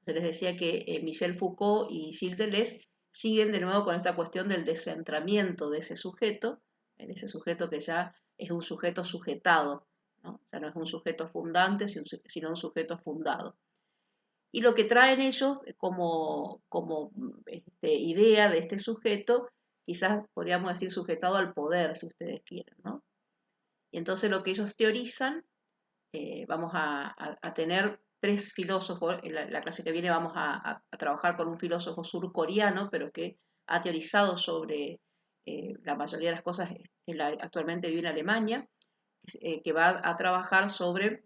Se les decía que Michel Foucault y Gilles Deleuze siguen de nuevo con esta cuestión del descentramiento de ese sujeto que ya es un sujeto sujetado, ¿no? Ya no es un sujeto fundante, sino un sujeto fundado. Y lo que traen ellos como idea de este sujeto, quizás podríamos decir sujetado al poder, si ustedes quieren, ¿no? Y entonces lo que ellos teorizan, vamos a tener tres filósofos, en la clase que viene vamos a trabajar con un filósofo surcoreano, pero que ha teorizado sobre la mayoría de las cosas, actualmente vive en Alemania, que va a trabajar sobre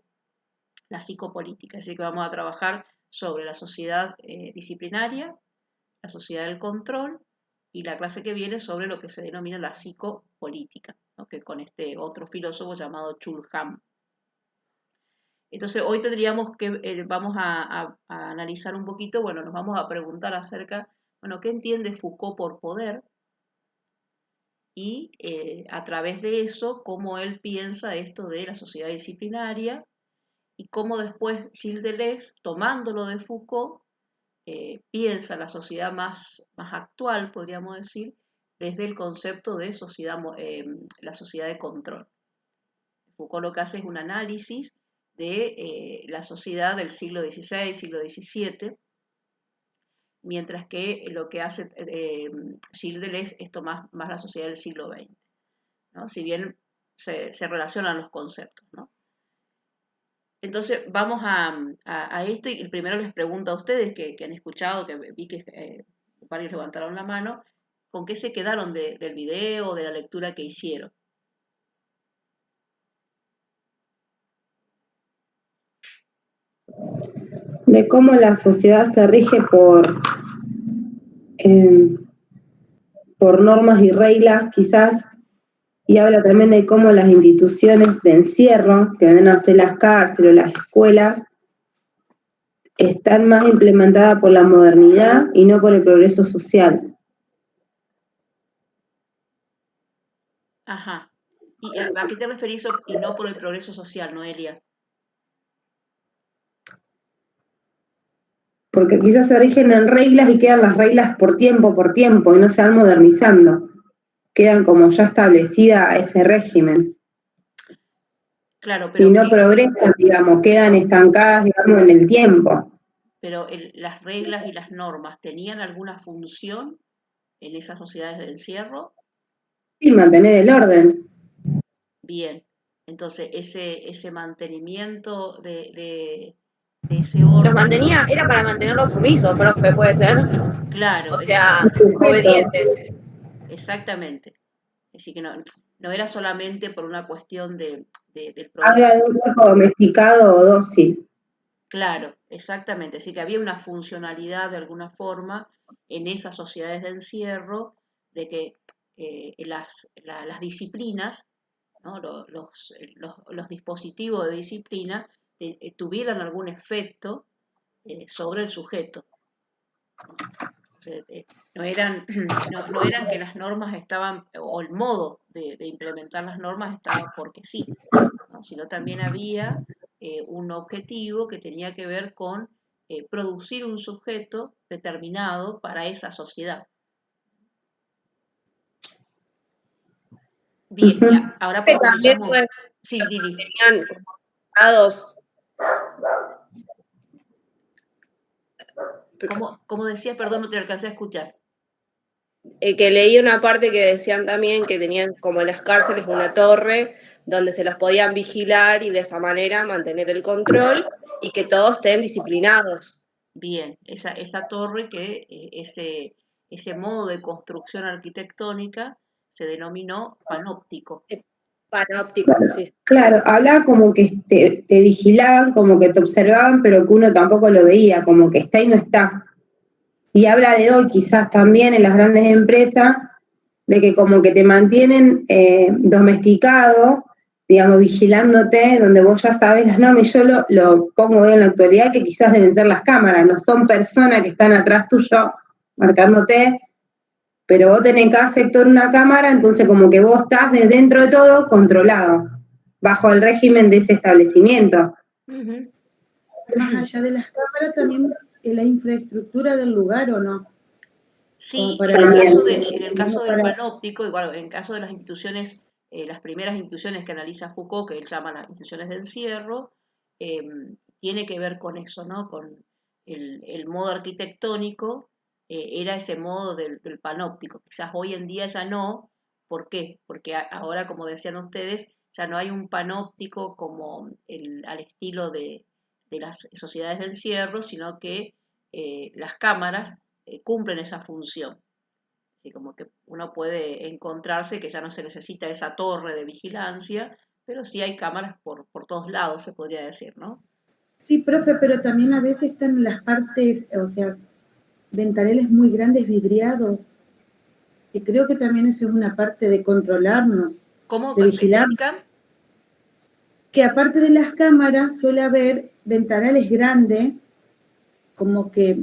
la psicopolítica, así que vamos a trabajar sobre la sociedad disciplinaria, la sociedad del control, y la clase que viene sobre lo que se denomina la psicopolítica, ¿no? Que con este otro filósofo llamado Chul Han. Entonces hoy tendríamos que, vamos a analizar un poquito, bueno, nos vamos a preguntar acerca, bueno, ¿qué entiende Foucault por poder? Y a través de eso, cómo él piensa esto de la sociedad disciplinaria y cómo después Gilles Deleuze, tomándolo de Foucault, piensa la sociedad más actual, podríamos decir, desde el concepto de la sociedad de control. Foucault lo que hace es un análisis de la sociedad del siglo XVI, siglo XVII, mientras que lo que hace Gilles Deleuze es tomar más la sociedad del siglo XX, ¿no? Si bien se relacionan los conceptos, ¿no? Entonces vamos a esto y primero les pregunto a ustedes que han escuchado, que vi que varios levantaron la mano, ¿con qué se quedaron del video, de la lectura que hicieron? De cómo la sociedad se rige por normas y reglas, quizás, y habla también de cómo las instituciones de encierro, que vendrán a ser las cárceles o las escuelas, están más implementadas por la modernidad y no por el progreso social. Ajá. ¿Y a qué te referís y no por el progreso social, Noelia? Porque quizás se rigen en reglas y quedan las reglas por tiempo, y no se van modernizando. Quedan como ya establecida ese régimen. Claro, pero Y no progresan, digamos, quedan estancadas, digamos, en el tiempo. Pero las reglas y las normas, ¿tenían alguna función en esas sociedades de encierro? Y mantener el orden. Bien, entonces ese mantenimiento de ese orden. Los mantenía, era para mantenerlos sumisos, profe, puede ser. Claro, O sea, obedientes. Exactamente. Así que no era solamente por una cuestión del progreso. Habla de un cuerpo domesticado o dócil. Claro, exactamente. Así que había una funcionalidad de alguna forma en esas sociedades de encierro de que las disciplinas, ¿no? Los dispositivos de disciplina tuvieran algún efecto sobre el sujeto. No eran, no eran que las normas estaban, o el modo de implementar las normas estaba porque sí, ¿no? Sino también había un objetivo que tenía que ver con producir un sujeto determinado para esa sociedad. Bien, y ahora profundizamos. Sí, Lili. Tenían dados. ¿Cómo decías? Perdón, no te alcancé a escuchar. Que leí una parte que decían también que tenían como en las cárceles una torre donde se los podían vigilar y de esa manera mantener el control y que todos estén disciplinados. Bien, esa torre que ese modo de construcción arquitectónica se denominó panóptico. Panóptico, sí. Claro, hablaba como que te vigilaban, como que te observaban, pero que uno tampoco lo veía, como que está y no está. Y habla de hoy quizás también en las grandes empresas, de que como que te mantienen domesticado, digamos, vigilándote, donde vos ya sabes las normas, y yo lo pongo hoy en la actualidad, que quizás deben ser las cámaras, no son personas que están atrás tuyo marcándote, pero vos tenés en cada sector una cámara, entonces como que vos estás desde dentro de todo controlado, bajo el régimen de ese establecimiento. Más allá de las cámaras también la infraestructura del lugar o no. Sí, Para en el caso del para panóptico, igual, en el caso de las instituciones, las primeras instituciones que analiza Foucault, que él llama las instituciones de encierro, tiene que ver con eso, ¿no? Con el modo arquitectónico, era ese modo del panóptico. Quizás hoy en día ya no. ¿Por qué? Porque ahora, como decían ustedes, ya no hay un panóptico como al estilo de las sociedades de encierro, sino que las cámaras cumplen esa función. Así como que uno puede encontrarse que ya no se necesita esa torre de vigilancia, pero sí hay cámaras por todos lados, se podría decir, ¿no? sí, profe, pero también a veces están en las partes, o sea, ventanales muy grandes vidriados, y creo que también eso es una parte de controlarnos, ¿Cómo, de vigilar. Jessica? Que aparte de las cámaras suele haber ventanales grandes, como que,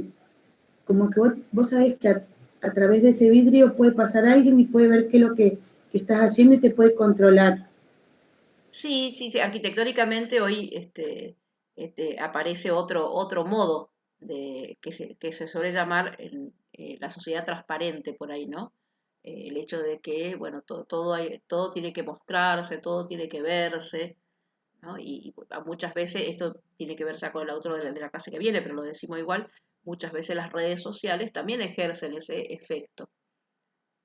como que vos sabés que a través de ese vidrio puede pasar alguien y puede ver qué es lo que estás haciendo y te puede controlar. Sí, sí, sí, arquitectónicamente hoy aparece otro modo que se suele llamar la sociedad transparente por ahí, ¿no? El hecho de que, bueno, todo tiene que mostrarse, todo tiene que verse, ¿no? Y muchas veces esto tiene que ver ya con el autor de la clase que viene, pero lo decimos igual, muchas veces las redes sociales también ejercen ese efecto.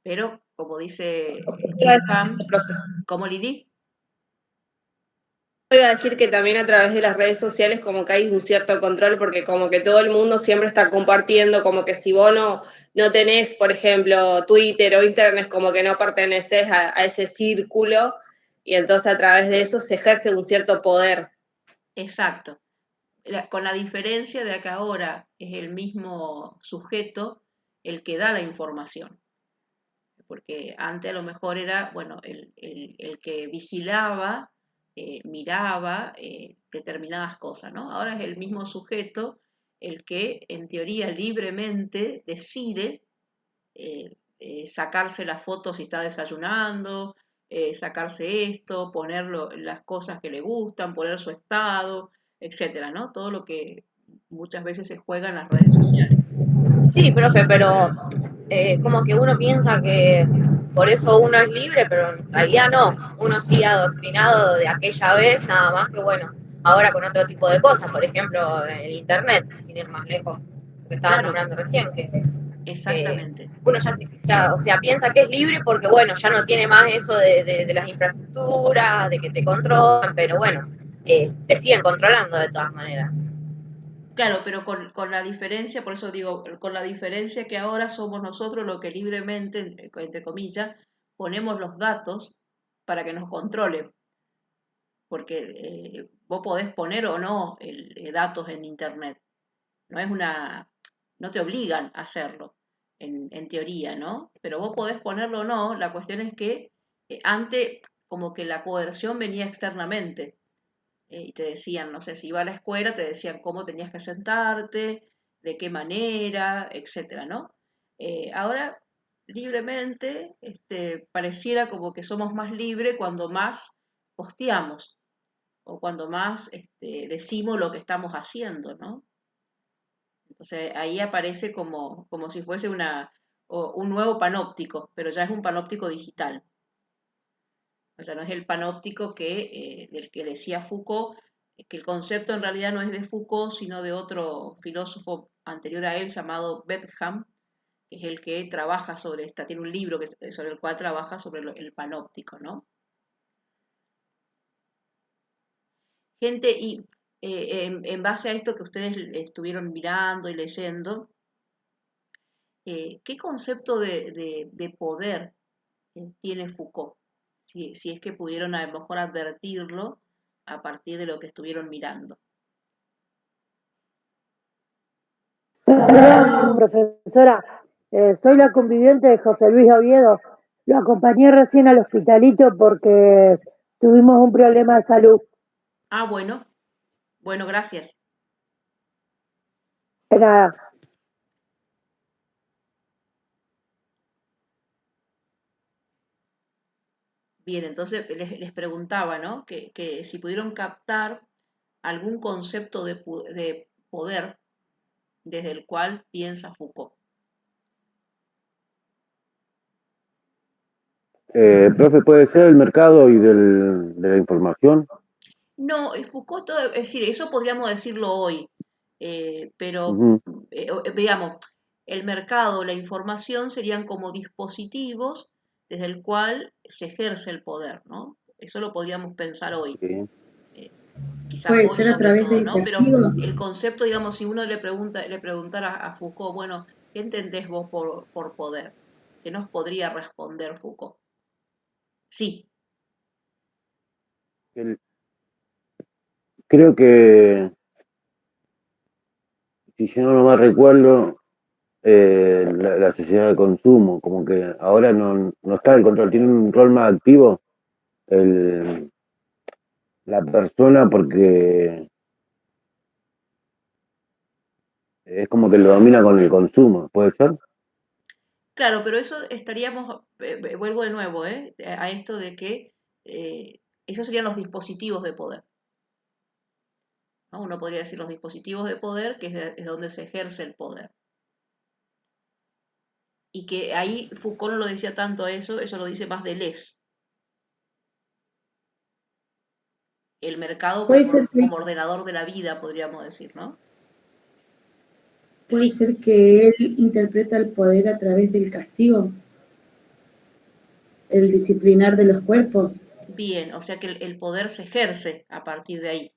Pero, como dice Durkheim, como Lili, Iba a decir que también a través de las redes sociales como que hay un cierto control porque como que todo el mundo siempre está compartiendo, como que si vos no tenés, por ejemplo, Twitter o Internet, como que no perteneces a ese círculo y entonces a través de eso se ejerce un cierto poder. exacto. Con la diferencia de que ahora es el mismo sujeto el que da la información. Porque antes a lo mejor era, bueno, el que vigilaba, miraba determinadas cosas, ¿no? Ahora es el mismo sujeto el que en teoría libremente decide sacarse la foto si está desayunando, sacarse esto, poner las cosas que le gustan, poner su estado, etcétera, ¿no? Todo lo que muchas veces se juega en las redes sociales. Sí, profe, pero como que uno piensa que por eso uno es libre, pero en realidad no. Uno sigue adoctrinado de aquella vez, nada más que bueno, ahora con otro tipo de cosas, por ejemplo, el internet, sin ir más lejos, lo que estaban Claro, nombrando recién, que exactamente. uno o sea, piensa que es libre porque bueno, ya no tiene más eso de las infraestructuras, de que te controlan, pero bueno, te siguen controlando de todas maneras. Claro, pero con la diferencia, por eso digo, con la diferencia que ahora somos nosotros los que libremente, entre comillas, ponemos los datos para que nos controlen, porque vos podés poner o no datos en Internet, no es no te obligan a hacerlo, en teoría, ¿no? Pero vos podés ponerlo o no, la cuestión es que antes como que la coerción venía externamente, y te decían, no sé, si iba a la escuela, te decían cómo tenías que sentarte, de qué manera, etcétera, ¿no? Ahora, libremente, pareciera como que somos más libres cuando más posteamos o cuando más decimos lo que estamos haciendo, ¿no? Entonces ahí aparece como si fuese un nuevo panóptico, pero ya es un panóptico digital. O sea, no es el panóptico del que decía Foucault, que el concepto en realidad no es de Foucault, sino de otro filósofo anterior a él llamado Bentham, que es el que trabaja sobre tiene un libro sobre el cual trabaja sobre el panóptico, ¿no? Gente, y en base a esto que ustedes estuvieron mirando y leyendo, ¿qué concepto de poder tiene Foucault? Si es que pudieron a lo mejor advertirlo a partir de lo que estuvieron mirando. Perdón, profesora, soy la conviviente de José Luis Oviedo. Lo acompañé recién al hospitalito porque tuvimos un problema de salud. Ah, bueno, gracias. De nada. Bien, entonces les preguntaba, ¿no? Que si pudieron captar algún concepto de poder desde el cual piensa Foucault. Profe, ¿puede ser el mercado y de la información? No, Foucault, es decir, eso podríamos decirlo hoy, pero Ujú. veamos, el mercado, la información serían como dispositivos desde el cual se ejerce el poder, ¿no? Eso lo podríamos pensar hoy, Sí. quizás Puede hoy ser a sobre través todo, del ¿no? Pero castigo. el concepto, digamos, si uno le preguntara a Foucault, bueno, ¿qué entendés vos por poder? ¿Qué nos podría responder Foucault? Sí, El- Creo que, si yo no me recuerdo, la sociedad de consumo, como que ahora no está el control, tiene un rol más activo el, la persona porque es como que lo domina con el consumo, ¿puede ser? claro, pero eso estaríamos, vuelvo de nuevo, a esto de que esos serían los dispositivos de poder, ¿no? Uno podría decir los dispositivos de poder, que es donde se ejerce el poder. Y que ahí Foucault no lo decía tanto eso lo dice más Deleuze. El mercado Puede ser que, como ordenador de la vida, podríamos decir, ¿no? puede Sí, ser que él interpreta el poder a través del castigo, el disciplinar de los cuerpos. bien, o sea que el poder se ejerce a partir de ahí.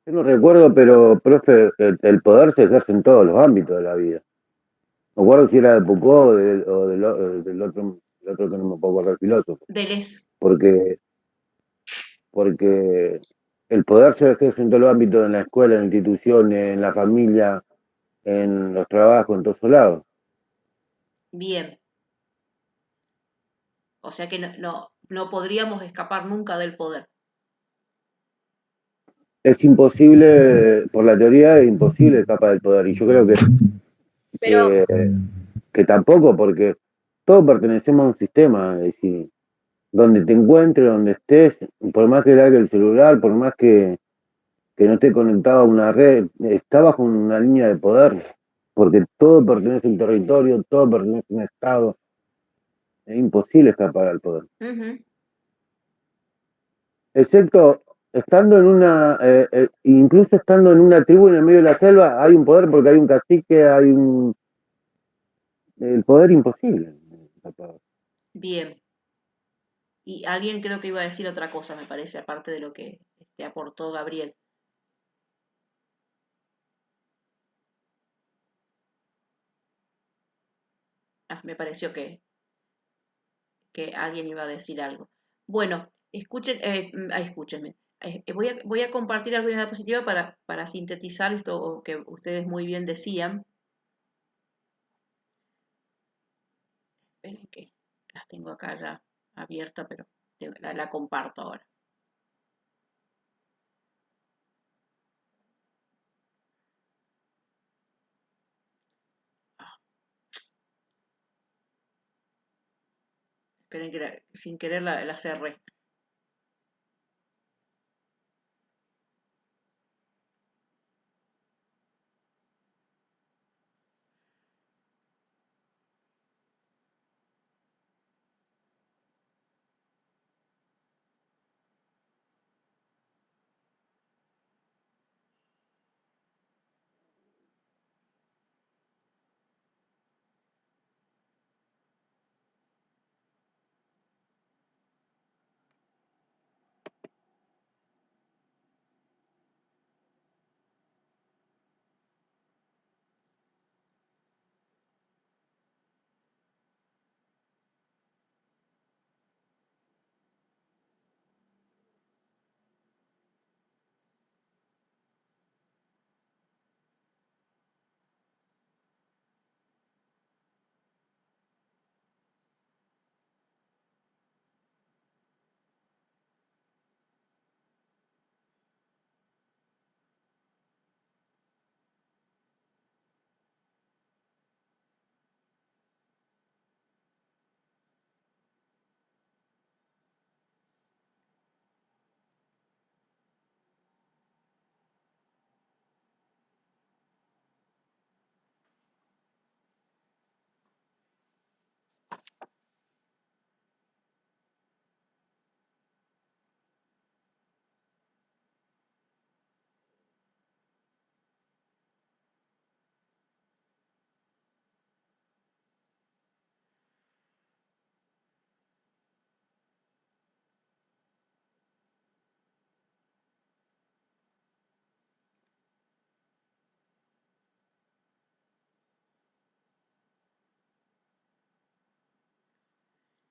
Yo no recuerdo, pero, profe, el poder se ejerce en todos los ámbitos de la vida. No recuerdo si era de Foucault del otro que no me puedo acordar, el filósofo, Deleuze, porque, porque el poder se ejerce en todos los ámbitos, en la escuela, en la institución, en la familia, en los trabajos, en todos lados. bien. O sea que no podríamos escapar nunca del poder. Es imposible, por la teoría, es imposible escapar del poder. Y yo creo Pero, que, que tampoco, porque todos pertenecemos a un sistema. Es decir, donde te encuentres, donde estés, por más que largue el celular, por más que no esté conectado a una red, está bajo una línea de poder, porque todo pertenece a un territorio, todo pertenece a un Estado. Es imposible escapar al poder. Ujú. Excepto estando en incluso estando en una tribu en el medio de la selva, hay un poder porque hay un cacique, el poder imposible. Bien. Y alguien creo que iba a decir otra cosa, me parece, aparte de lo que aportó Gabriel. Ah, me pareció que alguien iba a decir algo. Bueno, escúchenme. Voy a compartir alguna diapositiva para sintetizar esto que ustedes muy bien decían. Esperen que las tengo acá ya abierta, pero la comparto ahora. Ah, esperen que sin querer la cerré.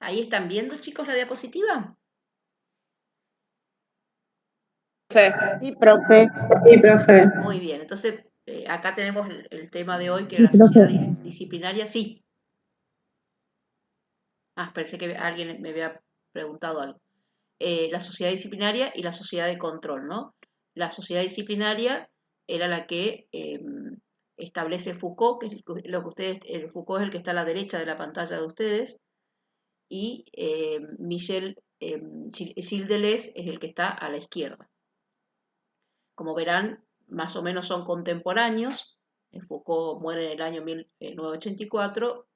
¿Ahí están viendo, chicos, la diapositiva? Sí, profe. Sí, profe. Muy bien, entonces acá tenemos el tema de hoy, que Sí, era la sociedad profe. disciplinaria. Sí. Pensé que alguien me había preguntado algo. La sociedad disciplinaria y la sociedad de control, ¿no? La sociedad disciplinaria era la que establece Foucault, que es lo que ustedes, Foucault es el que está a la derecha de la pantalla de ustedes, y Gilles Deleuze es el que está a la izquierda. Como verán, más o menos son contemporáneos. Foucault muere en el año 1984,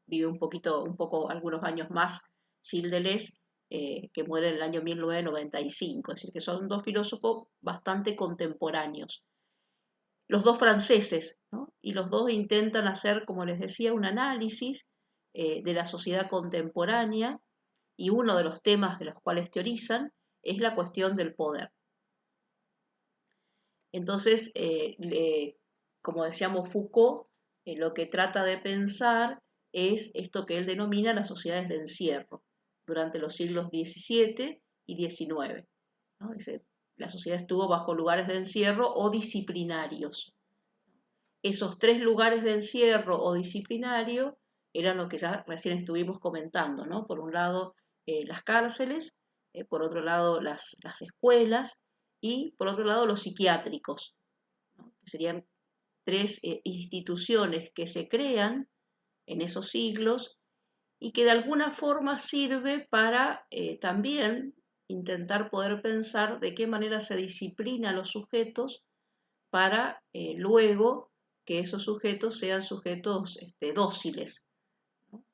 vive un poco, algunos años más Gilles Deleuze, que muere en el año 1995, es decir, que son dos filósofos bastante contemporáneos. Los dos franceses, ¿no? Y los dos intentan hacer, como les decía, un análisis de la sociedad contemporánea, y uno de los temas de los cuales teorizan es la cuestión del poder. Entonces, como decíamos, Foucault lo que trata de pensar es esto que él denomina las sociedades de encierro durante los siglos XVII y XIX, ¿no? La sociedad estuvo bajo lugares de encierro o disciplinarios. Esos tres lugares de encierro o disciplinario eran lo que ya recién estuvimos comentando, ¿no? Por un lado, las cárceles, por otro lado, las escuelas, y por otro lado los psiquiátricos, ¿no? Que serían tres instituciones que se crean en esos siglos y que de alguna forma sirve para también intentar poder pensar de qué manera se disciplina a los sujetos para luego que esos sujetos sean sujetos dóciles, ¿no?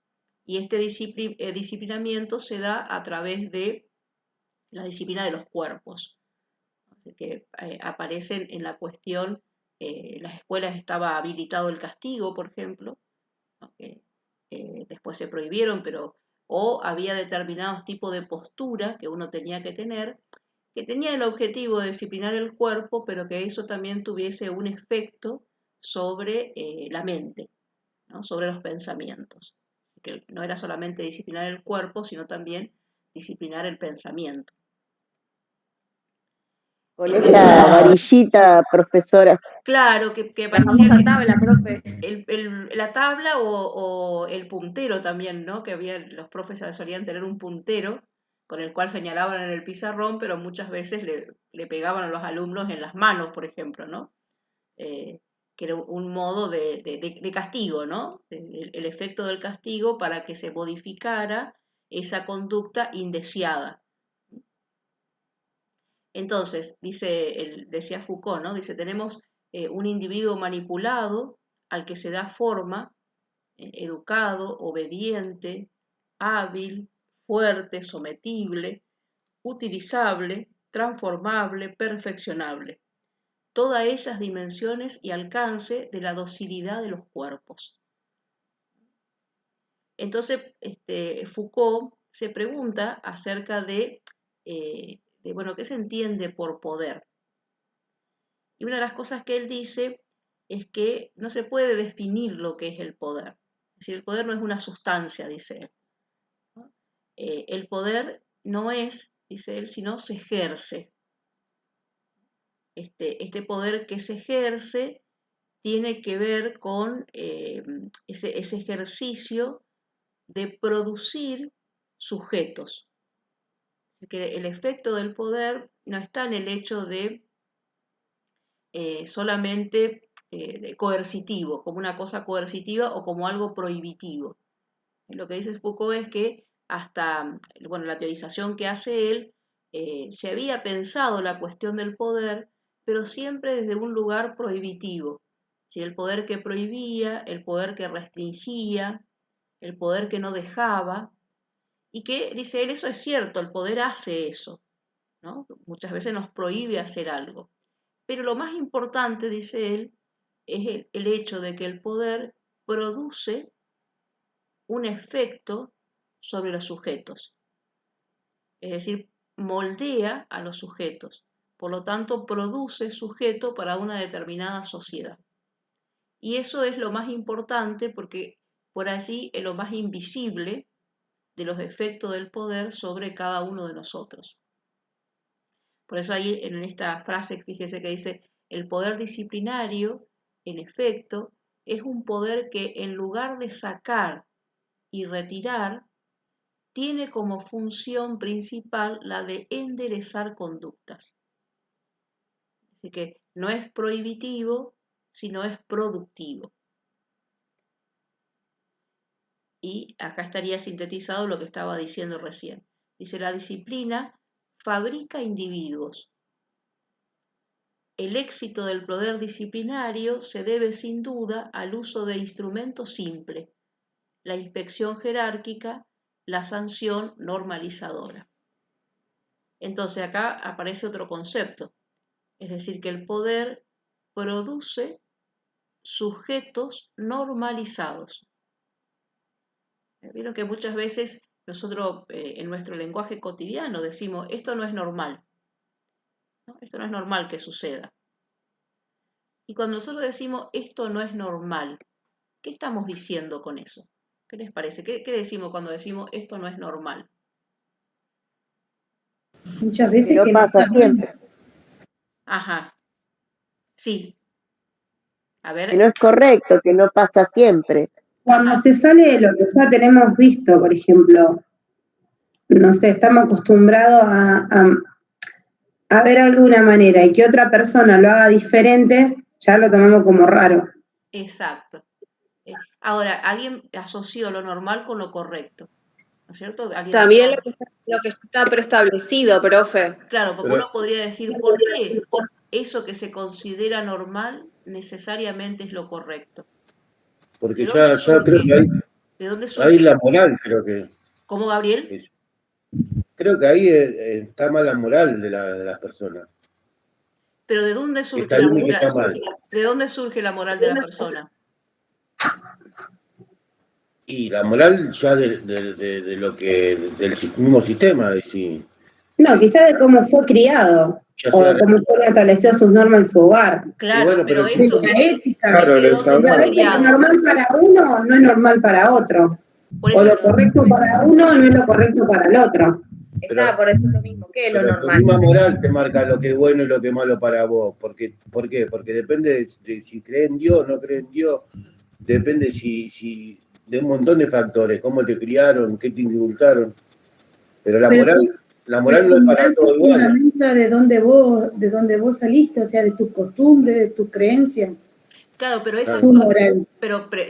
Y este disciplinamiento se da a través de la disciplina de los cuerpos, que aparecen en la cuestión. Las escuelas estaba habilitado el castigo, por ejemplo, ¿no? Que después se prohibieron, o había determinados tipos de postura que uno tenía que tener, que tenía el objetivo de disciplinar el cuerpo, pero que eso también tuviese un efecto sobre la mente, ¿no? Sobre los pensamientos. Que no era solamente disciplinar el cuerpo, sino también disciplinar el pensamiento. Con esa varillita, profesora. Claro, que La parecía famosa que tabla, profe. la tabla o el puntero también, ¿no? Que los profes solían tener un puntero con el cual señalaban en el pizarrón, pero muchas veces le pegaban a los alumnos en las manos, por ejemplo, ¿no? Que era un modo de castigo, ¿no? El efecto del castigo para que se modificara esa conducta indeseada. Entonces, decía Foucault, ¿no? Dice, tenemos un individuo manipulado al que se da forma, educado, obediente, hábil, fuerte, sometible, utilizable, transformable, perfeccionable. Todas esas dimensiones y alcance de la docilidad de los cuerpos. Entonces, Foucault se pregunta acerca bueno, ¿qué se entiende por poder? Y una de las cosas que él dice es que no se puede definir lo que es el poder. Es decir, el poder no es una sustancia, dice él, ¿no? El poder no es, dice él, sino se ejerce. Este poder que se ejerce tiene que ver con ese ejercicio de producir sujetos. Que el efecto del poder no está en el hecho de solamente coercitivo, como una cosa coercitiva o como algo prohibitivo. Lo que dice Foucault es que hasta bueno, la teorización que hace él, se había pensado la cuestión del poder, pero siempre desde un lugar prohibitivo. ¿Sí? El poder que prohibía, el poder que restringía, el poder que no dejaba, y que, dice él, eso es cierto, el poder hace eso, ¿no? Muchas veces nos prohíbe hacer algo. Pero lo más importante, dice él, es el hecho de que el poder produce un efecto sobre los sujetos. Es decir, moldea a los sujetos. Por lo tanto, produce sujeto para una determinada sociedad. Y eso es lo más importante porque por allí es lo más invisible de los efectos del poder sobre cada uno de nosotros. Por eso ahí en esta frase, fíjese que dice, el poder disciplinario, en efecto, es un poder que en lugar de sacar y retirar, tiene como función principal la de enderezar conductas. Así que no es prohibitivo, sino es productivo. Y acá estaría sintetizado lo que estaba diciendo recién. Dice, la disciplina fabrica individuos. El éxito del poder disciplinario se debe sin duda al uso de instrumentos simples, la inspección jerárquica, la sanción normalizadora. Entonces acá aparece otro concepto, es decir, que el poder produce sujetos normalizados. Vieron que muchas veces nosotros en nuestro lenguaje cotidiano decimos, esto no es normal, ¿no? Esto no es normal que suceda. Y cuando nosotros decimos, esto no es normal, ¿qué estamos diciendo con eso? ¿Qué les parece? ¿Qué decimos cuando decimos, esto no es normal? Muchas Que veces no que pasa siempre, Ajá, sí. A que ver, no es correcto, que no pasa siempre. Cuando ajá, se sale de lo que ya tenemos visto, por ejemplo, no sé, estamos acostumbrados a ver algo de una manera y que otra persona lo haga diferente, ya lo tomamos como raro. exacto. Ahora, alguien asoció lo normal con lo correcto, ¿no es cierto? Alguien También dijo, lo que está preestablecido, profe. claro, porque Pero, uno podría decir, ¿por qué eso que se considera normal necesariamente es lo correcto? ¿De porque dónde ya creo que surge? ¿De dónde hay surge? la moral, creo que. ¿Cómo, Gabriel? es- Creo que ahí está mal la moral de las personas. Pero ¿de dónde surge Está la bien y que moral? está mal. ¿De dónde surge la moral de la persona? Y la moral ya de lo que, del mismo sistema, es decir, No, quizás de cómo fue criado ya o de sea, cómo fue estableció sus normas en su hogar. y Claro, bueno, pero pero De eso, la eso, ética. Claro, ese lo de dónde Y a fue instaurado. veces lo criado. normal para uno no es normal para otro. Por O eso, lo correcto para uno no es lo correcto para el otro. Estaba por decir lo mismo, ¿qué es lo pero tu normal? misma moral te marca lo que es bueno y lo que es malo para vos. ¿Por qué? Porque depende de si crees en Dios o no crees en Dios, depende de un montón de factores, cómo te criaron, qué te inculcaron. Pero Pero la pero moral no tu es para moral se todos iguales. fundamenta de dónde vos saliste, o sea, de tus costumbres, de tus creencias, claro, pero Claro. tu moral.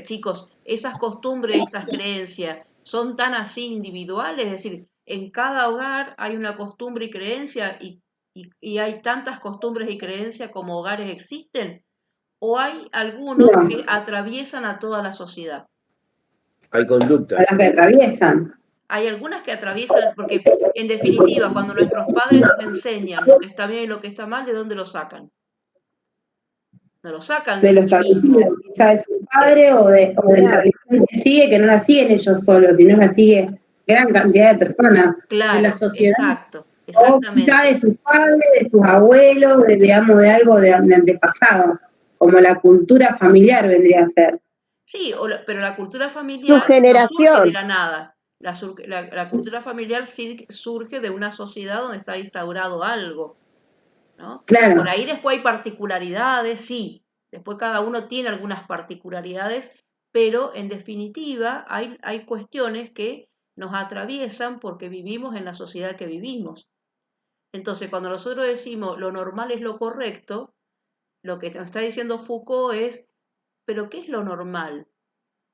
chicos, esas costumbres, esas creencias, son tan así individuales, es decir, en cada hogar hay una costumbre y creencia y hay tantas costumbres y creencias como hogares existen, o hay algunos No, que atraviesan a toda la sociedad. Hay a conductas. las que atraviesan. Hay algunas que atraviesan, porque en definitiva, cuando nuestros padres nos enseñan lo que está bien y lo que está mal, ¿de dónde lo sacan? No lo sacan De de lo sí mismos. establecido, quizá de su padre o de la religión que sigue, que no la siguen ellos solos, sino la sigue gran cantidad de personas. De la Claro, sociedad. exacto, O quizá de exactamente. sus padres, de sus abuelos, digamos, de algo de antepasado, como la cultura familiar vendría a ser. Sí, pero la cultura Su familiar no surge de generación. la nada. La cultura familiar surge de una sociedad donde está instaurado algo, ¿no? Por Claro, ahí después hay particularidades, sí. Después cada uno tiene algunas particularidades, pero en definitiva hay cuestiones que nos atraviesan porque vivimos en la sociedad que vivimos. Entonces, cuando nosotros decimos lo normal es lo correcto, lo que nos está diciendo Foucault es, ¿pero qué es lo normal?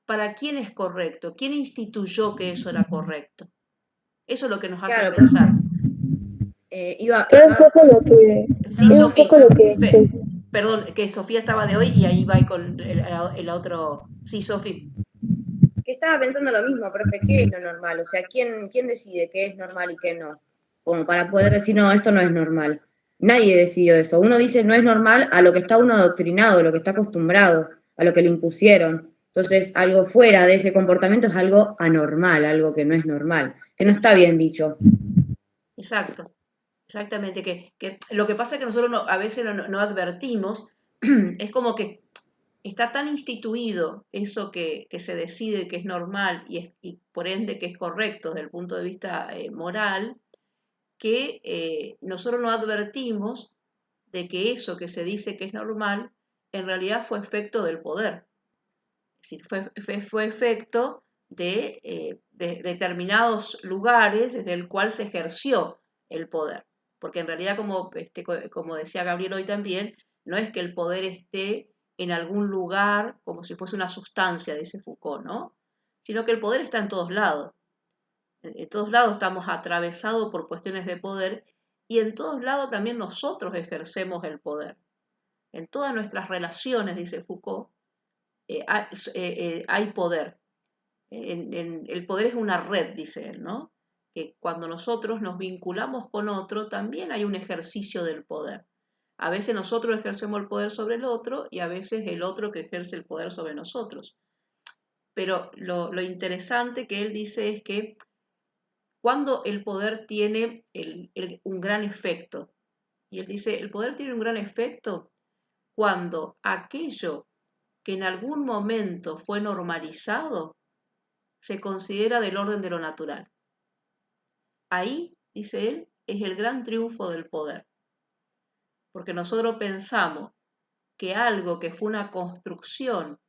¿Para quién es correcto? ¿Quién instituyó que eso era correcto? Eso es lo que nos hace Claro, pensar. Es un poco lo que, Sí, es un Sofi, poco lo que soy. perdón, que Sofía estaba de hoy y ahí va con el otro. Sí, Sofi. que estaba pensando lo mismo, profe, ¿qué es lo normal? O sea, ¿quién decide qué es normal y qué no? Como para poder decir, no, esto no es normal. Nadie decidió eso. Uno dice no es normal a lo que está uno adoctrinado, a lo que está acostumbrado, a lo que le impusieron. Entonces, algo fuera de ese comportamiento es algo anormal, algo que no es normal, que no está bien dicho. Exacto, exactamente. Que lo que pasa es que nosotros a veces no advertimos, es como que está tan instituido eso que se decide que es normal y por ende que es correcto desde el punto de vista moral, que nosotros no advertimos de que eso que se dice que es normal en realidad fue efecto del poder. Es decir, fue efecto de determinados lugares desde el cual se ejerció el poder. Porque en realidad, como decía Gabriel hoy también, no es que el poder esté en algún lugar como si fuese una sustancia, dice Foucault, ¿no? Sino que el poder está en todos lados. En todos lados estamos atravesados por cuestiones de poder y en todos lados también nosotros ejercemos el poder. En todas nuestras relaciones, dice Foucault, hay poder. El poder es una red, dice él, ¿no? Que cuando nosotros nos vinculamos con otro, también hay un ejercicio del poder. A veces nosotros ejercemos el poder sobre el otro y a veces el otro que ejerce el poder sobre nosotros. Pero lo interesante que él dice es que cuando el poder tiene un gran efecto, y él dice, el poder tiene un gran efecto cuando aquello que en algún momento fue normalizado se considera del orden de lo natural. Ahí, dice él, es el gran triunfo del poder. Porque nosotros pensamos que algo que fue una construcción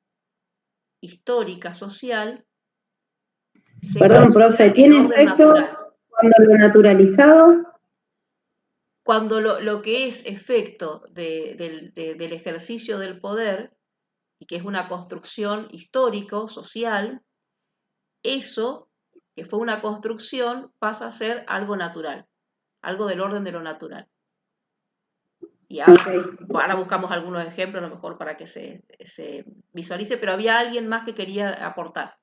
histórica, social, se Perdón, profe, considera el ¿tiene orden efecto natural. cuando lo naturalizado? Cuando lo que es efecto del ejercicio del poder, y que es una construcción histórico, social, eso, que fue una construcción, pasa a ser algo natural, algo del orden de lo natural. Y ahora buscamos algunos ejemplos, a lo mejor para que se visualice, pero había alguien más que quería aportar.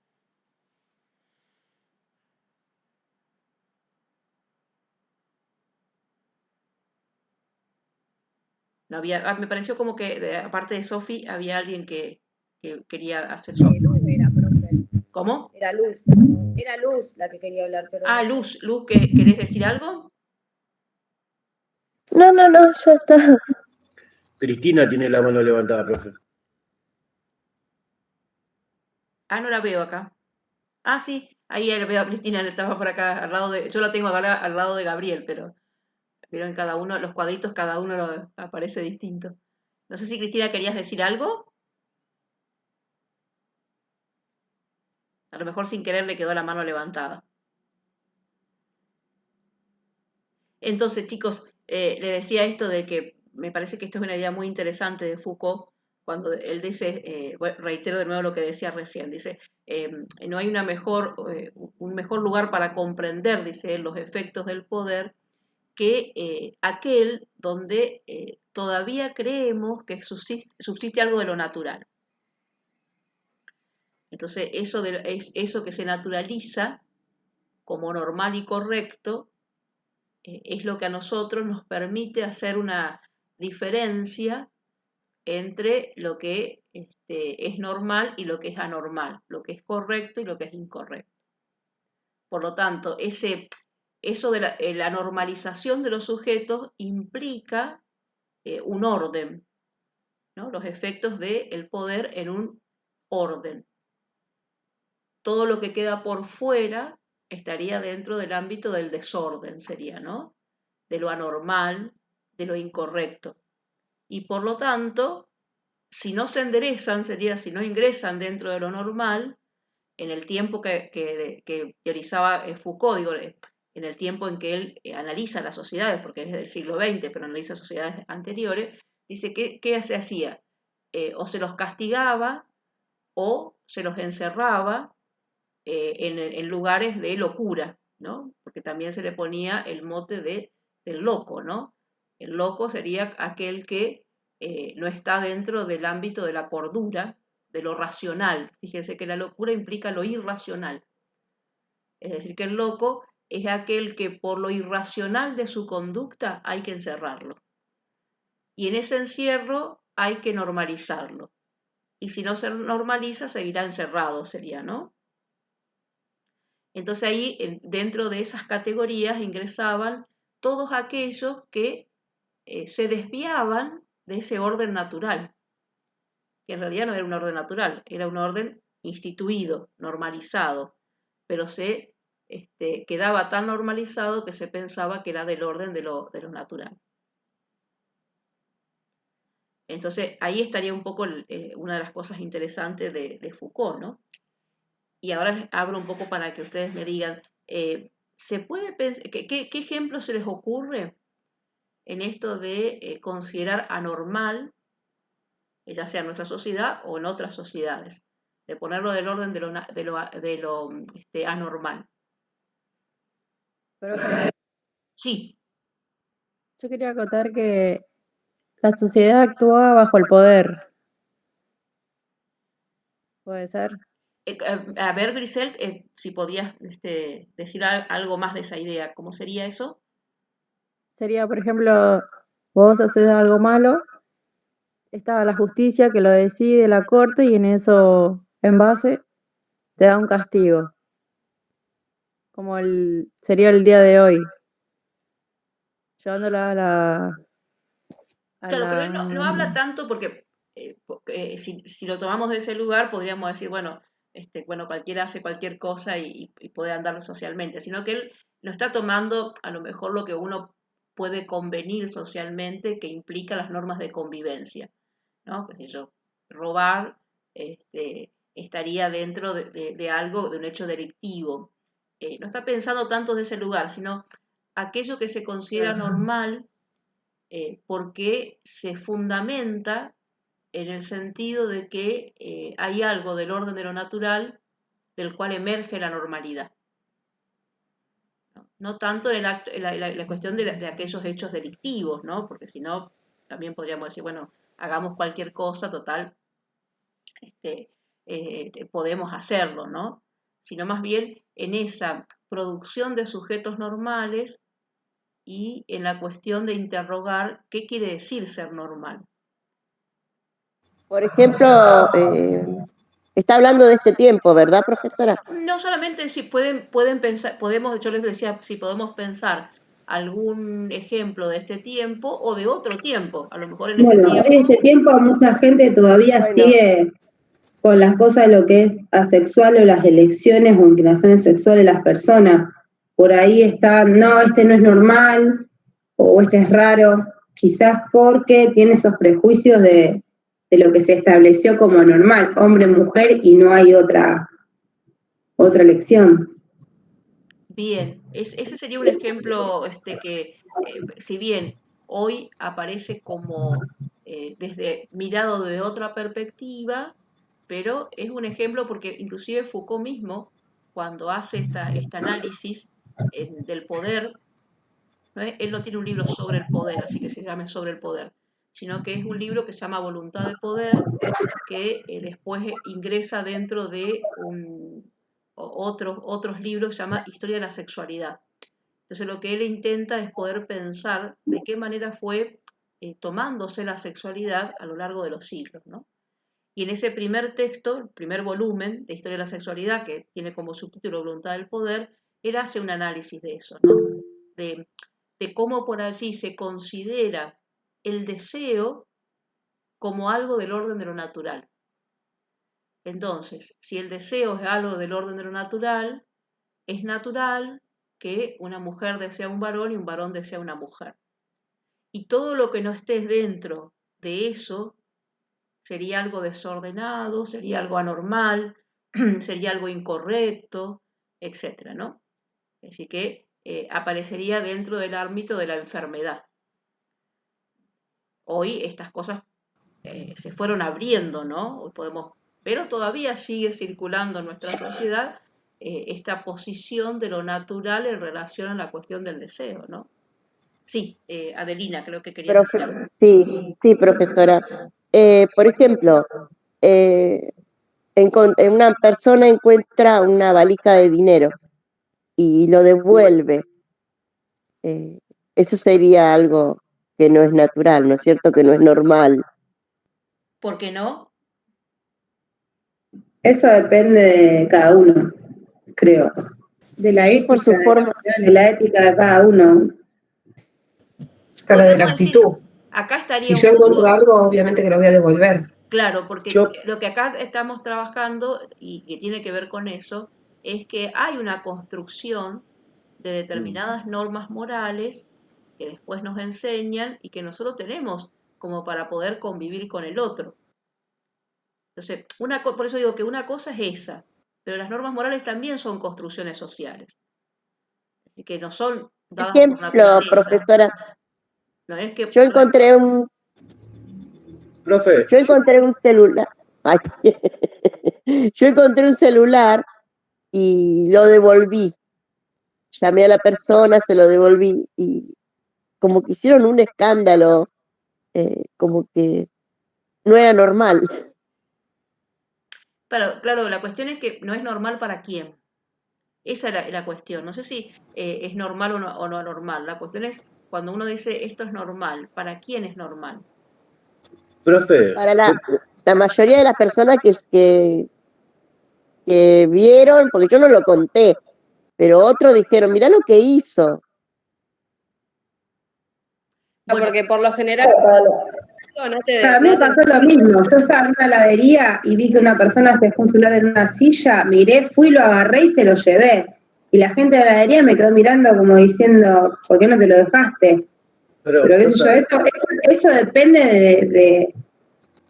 No había, me pareció como que, aparte de Sofi, había alguien que quería hacer su... Luz era, profe. ¿Cómo? Era Luz la que quería hablar, pero Ah, no sé. Luz, ¿querés decir algo? No, ya está. Cristina tiene la mano levantada, profe. Ah, no la veo acá. Ah, sí, ahí la veo a Cristina, estaba por acá, al lado de... Yo la tengo acá al lado de Gabriel, pero en cada uno, los cuadritos, cada uno aparece distinto. No sé si Cristina querías decir algo. A lo mejor sin querer le quedó la mano levantada. Entonces, chicos, le decía esto de que me parece que esto es una idea muy interesante de Foucault, cuando él dice, bueno, reitero de nuevo lo que decía recién, dice, no hay un mejor lugar para comprender, dice él, los efectos del poder que aquel donde todavía creemos que subsiste algo de lo natural. Entonces, eso que se naturaliza como normal y correcto, es lo que a nosotros nos permite hacer una diferencia entre lo que es normal y lo que es anormal, lo que es correcto y lo que es incorrecto. Por lo tanto, eso de la normalización de los sujetos implica un orden, ¿no? Los efectos del poder en un orden. Todo lo que queda por fuera estaría dentro del ámbito del desorden, sería, ¿no? De lo anormal, de lo incorrecto. Y por lo tanto, si no se enderezan, sería si no ingresan dentro de lo normal, en el tiempo que teorizaba Foucault, digo, en el tiempo en que él analiza las sociedades, porque es del siglo XX, pero analiza sociedades anteriores, dice ¿qué se hacía? O se los castigaba o se los encerraba en lugares de locura, ¿no? Porque también se le ponía el mote del loco, ¿no? El loco sería aquel que no está dentro del ámbito de la cordura, de lo racional. Fíjense que la locura implica lo irracional. Es decir, que el loco es aquel que por lo irracional de su conducta hay que encerrarlo. Y en ese encierro hay que normalizarlo. Y si no se normaliza, seguirá encerrado, sería, ¿no? Entonces ahí, dentro de esas categorías, ingresaban todos aquellos que se desviaban de ese orden natural. que en realidad no era un orden natural, era un orden instituido, normalizado, pero se quedaba tan normalizado que se pensaba que era del orden de lo natural. Entonces, ahí estaría un poco una de las cosas interesantes de Foucault, ¿no? Y ahora les abro un poco para que ustedes me digan, ¿se puede pensar, qué ejemplo se les ocurre en esto de considerar anormal, ya sea en nuestra sociedad o en otras sociedades, de ponerlo del orden de lo anormal? Profe, Sí, yo quería acotar que la sociedad actúa bajo el poder, ¿puede ser? a ver, Grisel, si podías decir algo más de esa idea, ¿cómo sería eso? Sería, por ejemplo, vos haces algo malo, está la justicia que lo decide, la corte, y en eso, en base, te da un castigo, como sería el día de hoy, llevándola a Claro, pero él la, no habla tanto porque si lo tomamos de ese lugar podríamos decir, bueno, bueno, cualquiera hace cualquier cosa y puede andar socialmente, sino que él no está tomando a lo mejor lo que uno puede convenir socialmente que implica las normas de convivencia, ¿no? Qué sé yo, robar estaría dentro de algo, de un hecho delictivo. No está pensando tanto de ese lugar, sino aquello que se considera normal porque se fundamenta en el sentido de que hay algo del orden de lo natural del cual emerge la normalidad. No tanto en la cuestión de aquellos hechos delictivos, ¿no? Porque si no, también podríamos decir, bueno, hagamos cualquier cosa, total, podemos hacerlo, ¿no? Sino más bien en esa producción de sujetos normales y en la cuestión de interrogar qué quiere decir ser normal. Por ejemplo, está hablando de este tiempo, ¿verdad, profesora? No solamente si pueden pensar, yo les decía, si podemos pensar algún ejemplo de este tiempo o de otro tiempo. A lo mejor en este Bueno, en tiempo, este tiempo mucha gente todavía Bueno, sigue con las cosas de lo que es asexual o las elecciones o inclinaciones sexuales de las personas. Por ahí está, no, este no es normal o este es raro, quizás porque tiene esos prejuicios de lo que se estableció como normal, hombre-mujer, y no hay otra elección. bien, ese sería un ejemplo que, si bien hoy aparece como desde mirado de otra perspectiva, pero es un ejemplo porque inclusive Foucault mismo, cuando hace este análisis del poder, ¿no es? Él no tiene un libro sobre el poder, así que se llame sobre el poder, sino que es un libro que se llama Voluntad de Poder, que después ingresa dentro de otros libros que se llama Historia de la Sexualidad. Entonces lo que él intenta es poder pensar de qué manera fue tomándose la sexualidad a lo largo de los siglos, ¿no? Y en ese primer texto, el primer volumen de Historia de la Sexualidad, que tiene como subtítulo Voluntad del Poder, él hace un análisis de eso, ¿no? De, de cómo por allí se considera el deseo como algo del orden de lo natural. Entonces, si el deseo es algo del orden de lo natural, es natural que una mujer desea un varón y un varón desea una mujer. Y todo lo que no esté dentro de eso sería algo desordenado, sería algo anormal, sería algo incorrecto, etcétera, ¿no? Así que aparecería dentro del ámbito de la enfermedad. Hoy estas cosas se fueron abriendo, ¿no? Hoy pero todavía sigue circulando en nuestra sociedad esta posición de lo natural en relación a la cuestión del deseo, ¿no? Sí, Adelina, creo que querías decir algo. Sí, profesora. Por ejemplo, eh, una persona encuentra una valija de dinero y lo devuelve. Eh, Eso sería algo que no es natural, ¿no es cierto? Que no es normal. ¿Por qué no? Eso depende de cada uno, creo, De la Sí, por su ética. forma. de la ética de cada uno. Claro, de la Podríamos decir, actitud. acá Si estaría un yo encuentro poco, algo, obviamente que lo voy a devolver. Claro, porque Yo, lo que acá estamos trabajando y que tiene que ver con eso es que hay una construcción de determinadas normas morales que después nos enseñan y que nosotros tenemos como para poder convivir con el otro. Entonces, por eso digo que una cosa es esa, pero las normas morales también son construcciones sociales, así que no son dadas por Ejemplo, naturaleza. profesora, No es que yo encontré un, profe, yo encontré un celular. Ay, yo encontré un celular y lo devolví. Llamé a la persona, se lo devolví y como que hicieron un escándalo, como que no era normal. claro, la cuestión es que no es normal para quién. Esa es la cuestión. No sé si es normal o no normal. La cuestión es cuando uno dice esto es normal, ¿para quién es normal? profe, Para la mayoría de las personas que vieron, porque yo no lo conté, pero otros dijeron, mirá lo que hizo. Bueno, Porque por lo general no Para mí me pasó lo mismo. Yo estaba en una heladería y vi que una persona se dejó un celular en una silla, miré, fui, lo agarré y se lo llevé. Y la gente de la heladería me quedó mirando como diciendo, ¿por qué no te lo dejaste? pero Pero qué sé yo, profe, eso depende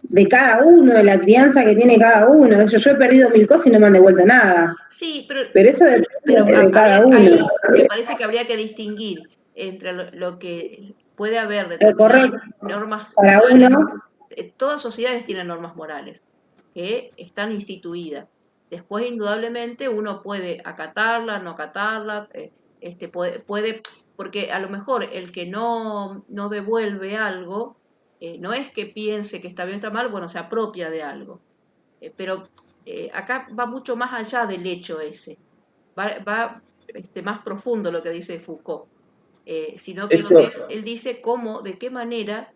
de cada uno, de la crianza que tiene cada uno. Yo he perdido 1000 cosas y no me han devuelto nada. sí, Pero eso depende de cada uno. ahí me parece que habría que distinguir entre lo que puede haber Lo correcto determinadas normas para morales. uno. Todas sociedades tienen normas morales que están instituidas. Después, indudablemente, uno puede acatarla, no acatarla, puede, porque a lo mejor el que no devuelve algo, no es que piense que está bien o está mal, bueno, se apropia de algo. Pero acá va mucho más allá del hecho ese, va más profundo lo que dice Foucault, sino que lo que eso, él dice cómo, de qué manera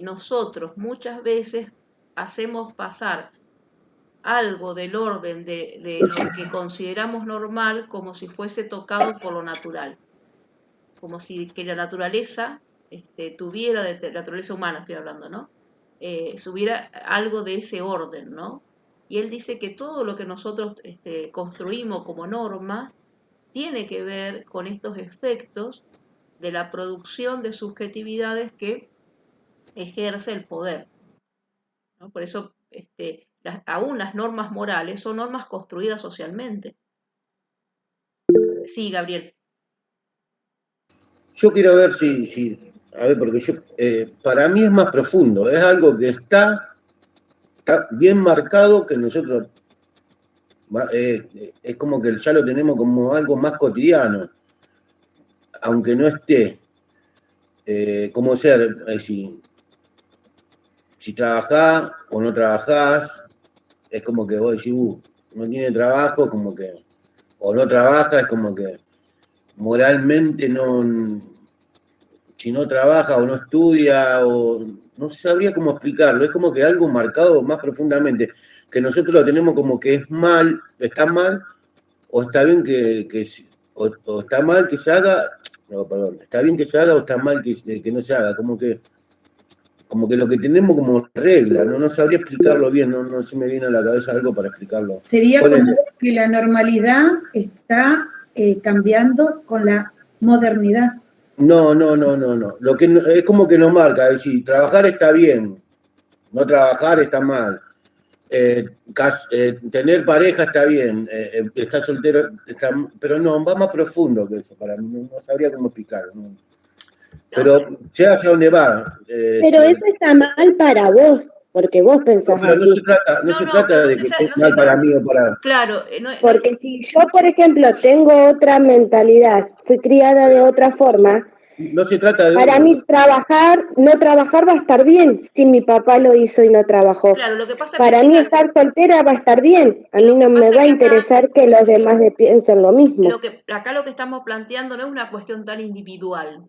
nosotros muchas veces hacemos pasar algo del orden de lo que consideramos normal como si fuese tocado por lo natural, como si que la naturaleza tuviera, de la naturaleza humana estoy hablando, ¿no? Subiera algo de ese orden, ¿no? Y él dice que todo lo que nosotros construimos como norma tiene que ver con estos efectos de la producción de subjetividades que ejerce el poder, ¿no? Por eso aún las normas morales son normas construidas socialmente. Sí, Gabriel. yo quiero ver a ver, porque para mí es más profundo, es algo que está bien marcado que nosotros, es como que ya lo tenemos como algo más cotidiano, aunque no esté, como ser, si trabajás o no trabajás, es como que vos decís, no tiene trabajo, como que, o no trabaja, es como que moralmente si no trabaja o no estudia, o no sabría cómo explicarlo, es como que algo marcado más profundamente, que nosotros lo tenemos como que es mal, está mal, o está bien o está mal que se haga, no, perdón, está bien que se haga o está mal que no se haga, como que lo que tenemos como regla, no sabría explicarlo bien, no se me viene a la cabeza algo para explicarlo. Sería Ponele. como que la normalidad está cambiando con la modernidad. No. Lo que es como que nos marca, es decir, trabajar está bien, no trabajar está mal. Tener pareja está bien, estar soltero está, pero no, va más profundo que eso para mí, no sabría cómo explicarlo. ¿No? Pero sé hacia dónde va. Pero eso está mal para vos, porque vos pensás Pero no así. se trata de que esté mal para mí o para... Claro, Porque si yo, por ejemplo, tengo otra mentalidad, fui criada de otra forma, no se trata de para uno. mí no trabajar va a estar bien, si mi papá lo hizo y no trabajó. Claro, lo que pasa Para mí estar soltera va a estar bien, a mí no me va a interesar que los demás piensen lo mismo. Acá lo que estamos planteando no es una cuestión tan individual,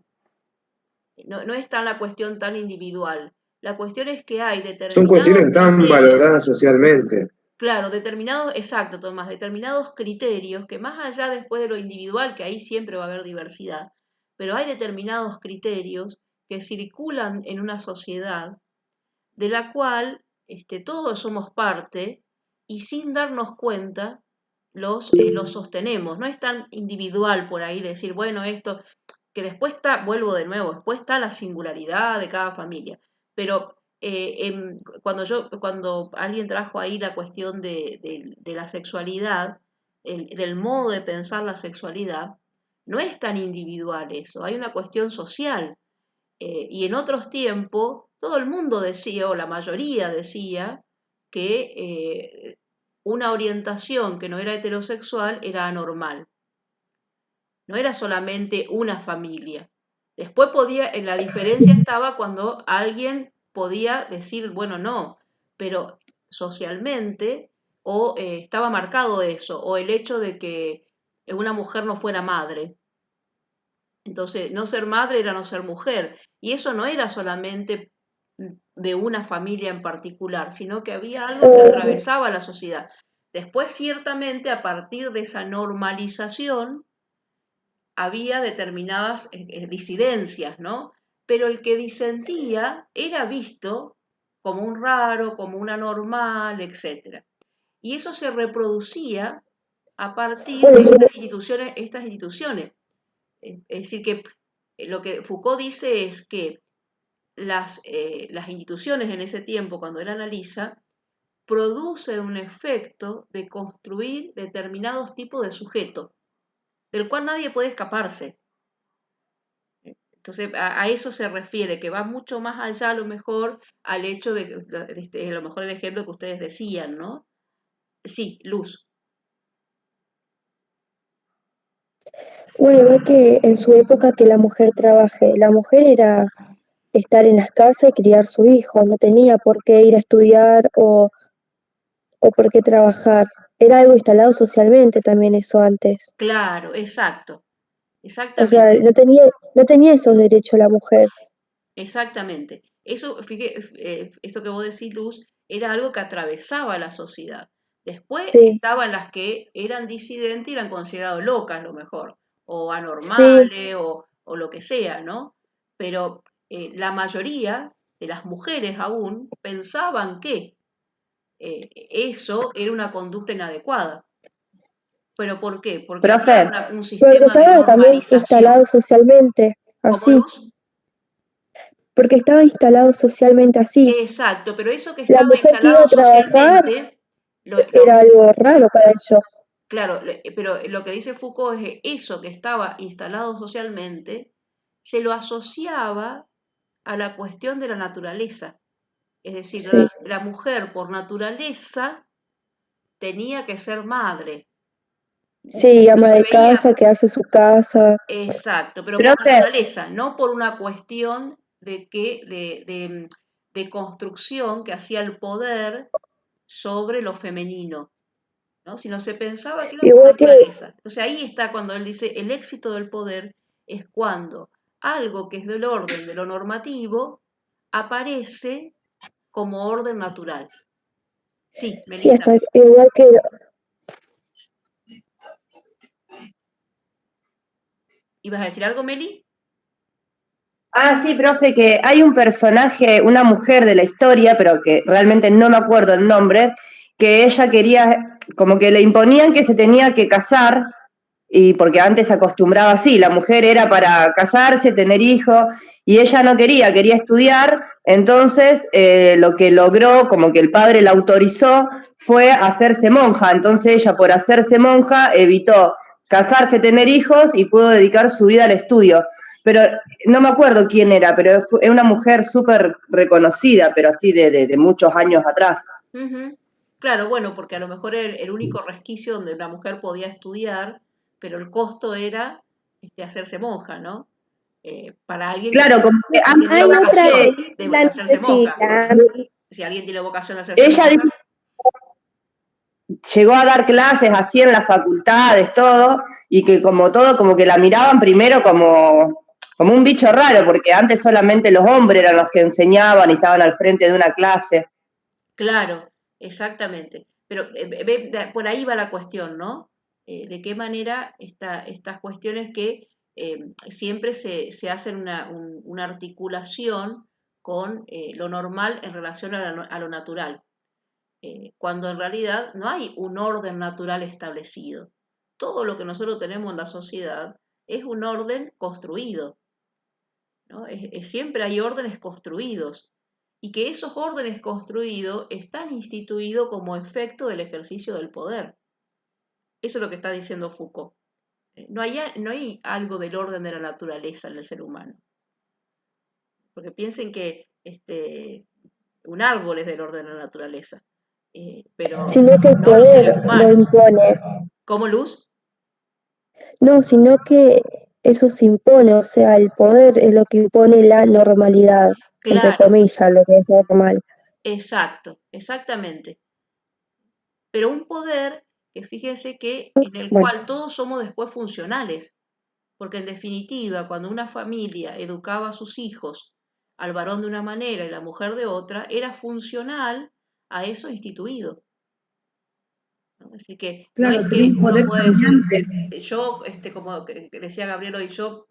no es tan la cuestión tan individual, la cuestión es que hay determinados Son cuestiones que están criterios, valoradas socialmente. claro, exacto, Tomás, determinados criterios que más allá después de lo individual, que ahí siempre va a haber diversidad, pero hay determinados criterios que circulan en una sociedad de la cual todos somos parte y sin darnos cuenta los sostenemos. No es tan individual por ahí decir, bueno, esto, que después está, vuelvo de nuevo, después está la singularidad de cada familia. Pero cuando alguien trajo ahí la cuestión de la sexualidad, del modo de pensar la sexualidad, no es tan individual eso, hay una cuestión social. Y en otros tiempos, todo el mundo decía, o la mayoría decía, que una orientación que no era heterosexual era anormal. No era solamente una familia. Después la diferencia estaba cuando alguien podía decir, bueno, no, pero socialmente o estaba marcado eso, o el hecho de que una mujer no fuera madre. Entonces, no ser madre era no ser mujer. Y eso no era solamente de una familia en particular, sino que había algo que atravesaba la sociedad. Después, ciertamente, a partir de esa normalización, había determinadas disidencias, ¿no? Pero el que disentía era visto como un raro, como una normal, etc. Y eso se reproducía a partir de estas instituciones. Es decir, que lo que Foucault dice es que las instituciones en ese tiempo, cuando él analiza, producen un efecto de construir determinados tipos de sujetos, del cual nadie puede escaparse. Entonces, a eso se refiere, que va mucho más allá a lo mejor al hecho a lo mejor el ejemplo que ustedes decían, ¿no? Sí, Luz. Bueno, ve que en su época que la mujer trabaje, la mujer era estar en las casas y criar su hijo, no tenía por qué ir a estudiar o por qué trabajar. Era algo instalado socialmente también eso antes. Claro, exacto, O sea, exactamente. no tenía esos derechos la mujer. Exactamente. Eso, esto que vos decís, Luz, era algo que atravesaba la sociedad. Después Sí, estaban las que eran disidentes y eran consideradas locas, a lo mejor, o sí, anormales, o lo que sea, ¿no? Pero la mayoría de las mujeres aún pensaban que eso era una conducta inadecuada. ¿Pero por qué? Porque Profe, había un porque sistema de estaba también normalización. instalado socialmente, ¿Cómo, así, Luz? porque estaba instalado socialmente así. Exacto, pero eso que La estaba mujer que iba instalado a trabajar socialmente, era algo raro para ellos. claro, pero lo que dice Foucault es que eso que estaba instalado socialmente se lo asociaba a la cuestión de la naturaleza. Es decir, Sí, la mujer por naturaleza tenía que ser madre. sí, No ama se de casa, veía que hace su casa. exacto, pero por profe, naturaleza, no por una cuestión de construcción que hacía el poder sobre lo femenino. ¿No? Sino se pensaba que era por Igual que, naturaleza. Entonces ahí está cuando él dice el éxito del poder es cuando algo que es del orden de lo normativo aparece como orden natural. Sí, sí, Melissa. igual que, ¿Ibas a decir algo, Meli? sí, profe, que hay un personaje, una mujer de la historia, pero que realmente no me acuerdo el nombre, que ella quería, como que le imponían que se tenía que casar, y porque antes se acostumbraba así, la mujer era para casarse, tener hijos, y ella no quería, quería estudiar, entonces lo que logró, como que el padre la autorizó, fue hacerse monja, entonces ella por hacerse monja evitó casarse, tener hijos y pudo dedicar su vida al estudio. Pero no me acuerdo quién era, pero es una mujer súper reconocida, pero así de muchos años atrás. Ujú. Claro, bueno, porque a lo mejor era el único resquicio donde una mujer podía estudiar, pero el costo era hacerse monja, ¿no? Para alguien que Claro, como que tenía hay antes otra vocación de película, no sé hacerse si monja. la... Si alguien tiene vocación de hacerse ella monja, llegó a dar clases así en las facultades, todo, y que como todo, como que la miraban primero como un bicho raro, porque antes solamente los hombres eran los que enseñaban y estaban al frente de una clase. claro, exactamente. Pero por ahí va la cuestión, ¿no? De qué manera estas cuestiones que siempre se hacen una articulación con lo normal en relación a lo natural, cuando en realidad no hay un orden natural establecido. Todo lo que nosotros tenemos en la sociedad es un orden construido, ¿no? Siempre hay órdenes construidos, y que esos órdenes construidos están instituidos como efecto del ejercicio del poder. Eso es lo que está diciendo Foucault. No hay algo del orden de la naturaleza en el ser humano. Porque piensen que un árbol es del orden de la naturaleza, pero Sino que el no los seres poder lo humanos. impone. ¿Cómo, Luz? No, sino que eso se impone, o sea, el poder es lo que impone la normalidad, entre Claro, comillas, lo que es normal. exacto, exactamente. Pero un poder que fíjense que en el Bueno, cual todos somos después funcionales, porque en definitiva, cuando una familia educaba a sus hijos, al varón de una manera y la mujer de otra, era funcional a eso instituido, ¿no? Así que no Claro, es tiene que un uno poder puede decir, cambiante. yo, como que decía Gabriel hoy, yo,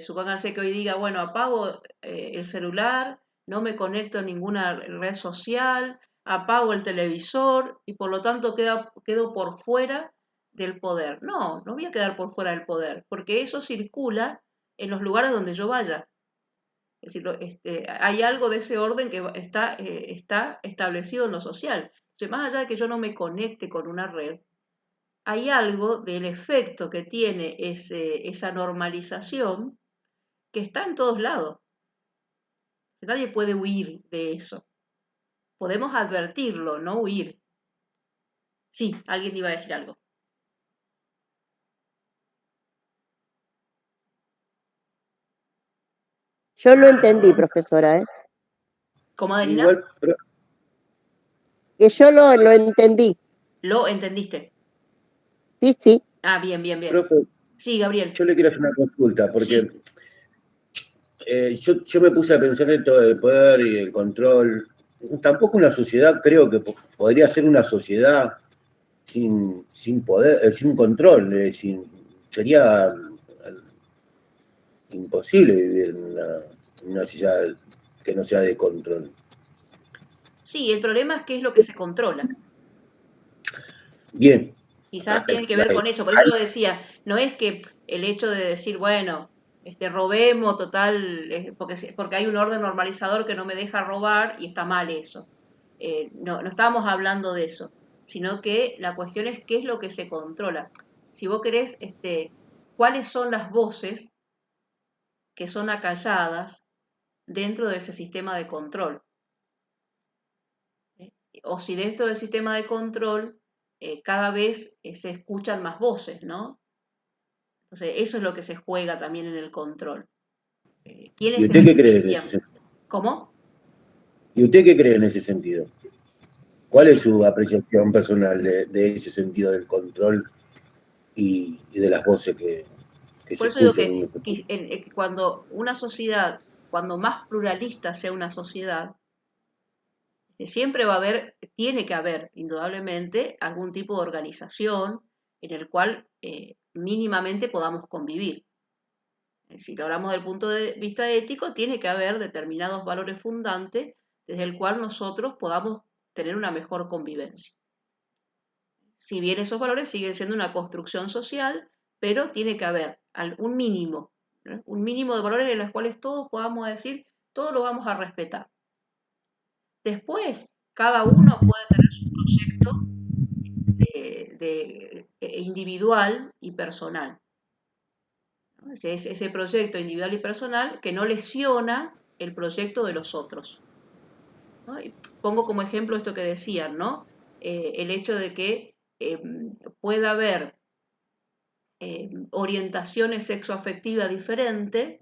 supónganse que hoy diga, bueno, apago el celular, no me conecto a ninguna red social, apago el televisor y por lo tanto quedo por fuera del poder. No, no voy a quedar por fuera del poder, porque eso circula en los lugares donde yo vaya. Es decir, hay algo de ese orden que está establecido en lo social. O sea, más allá de que yo no me conecte con una red, hay algo del efecto que tiene esa normalización que está en todos lados. Nadie puede huir de eso. Podemos advertirlo, no huir. Sí, alguien iba a decir algo. Yo lo entendí, profesora, ¿Cómo, Adelina? Igual, que yo lo entendí. ¿Lo entendiste? Sí, sí. Ah, bien, bien, bien. profe, Sí, Gabriel. yo le quiero hacer una consulta, porque Sí. yo me puse a pensar en todo el poder y el control. Tampoco una sociedad, creo que podría ser una sociedad sin poder, sin control, sería imposible vivir en una sociedad que no sea de control. Sí, el problema es qué es lo que se controla. Bien. Quizás tiene que ver con eso, por eso yo decía, no es que el hecho de decir, bueno, robemos, total, porque hay un orden normalizador que no me deja robar y está mal eso. No estábamos hablando de eso, sino que la cuestión es qué es lo que se controla. Si vos querés, cuáles son las voces que son acalladas dentro de ese sistema de control. O si dentro del sistema de control cada vez se escuchan más voces, ¿no? Entonces, eso es lo que se juega también en el control. ¿Y ¿Quiénes se usted qué cree en ese benefician? sentido? ¿Cómo? ¿Y usted qué cree en ese sentido? ¿Cuál es su apreciación personal de ese sentido del control y de las voces que Por se eso digo escuchan en ese que cuando una sociedad, cuando más pluralista sea una sociedad, siempre va a haber, tiene que haber, indudablemente, algún tipo de organización en el cual mínimamente podamos convivir. Si lo hablamos del punto de vista ético, tiene que haber determinados valores fundantes desde el cual nosotros podamos tener una mejor convivencia. Si bien esos valores siguen siendo una construcción social, pero tiene que haber un mínimo, ¿no? Un mínimo de valores en los cuales todos podamos decir, todos lo vamos a respetar. Después, cada uno puede tener su proyecto individual y personal, ¿no? Ese proyecto individual y personal que no lesiona el proyecto de los otros, ¿no? Y pongo como ejemplo esto que decían, ¿no? El hecho de que pueda haber orientaciones sexoafectivas diferentes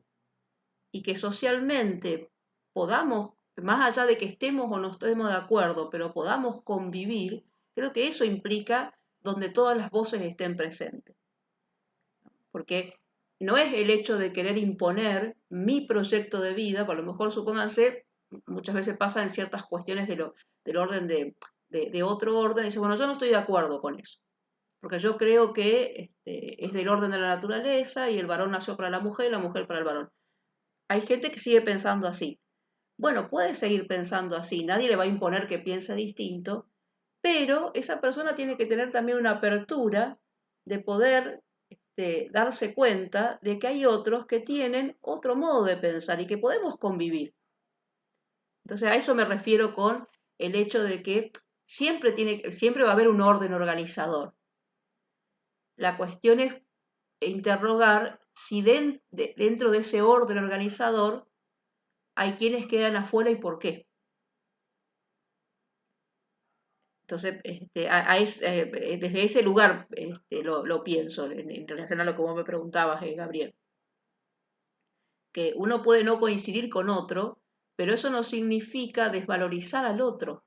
y que socialmente podamos, más allá de que estemos o no estemos de acuerdo, pero podamos convivir, creo que eso implica donde todas las voces estén presentes. Porque no es el hecho de querer imponer mi proyecto de vida, por lo mejor supónganse, muchas veces pasa en ciertas cuestiones del orden de otro orden, y dice, bueno, yo no estoy de acuerdo con eso, porque yo creo que es del orden de la naturaleza y el varón nació para la mujer y la mujer para el varón. Hay gente que sigue pensando así, bueno, puede seguir pensando así, nadie le va a imponer que piense distinto, pero esa persona tiene que tener también una apertura de poder darse cuenta de que hay otros que tienen otro modo de pensar y que podemos convivir. Entonces a eso me refiero con el hecho de que siempre va a haber un orden organizador. La cuestión es interrogar si dentro de ese orden organizador hay quienes quedan afuera y por qué. Entonces, desde ese lugar lo pienso en relación a lo que vos me preguntabas, Gabriel. Que uno puede no coincidir con otro, pero eso no significa desvalorizar al otro,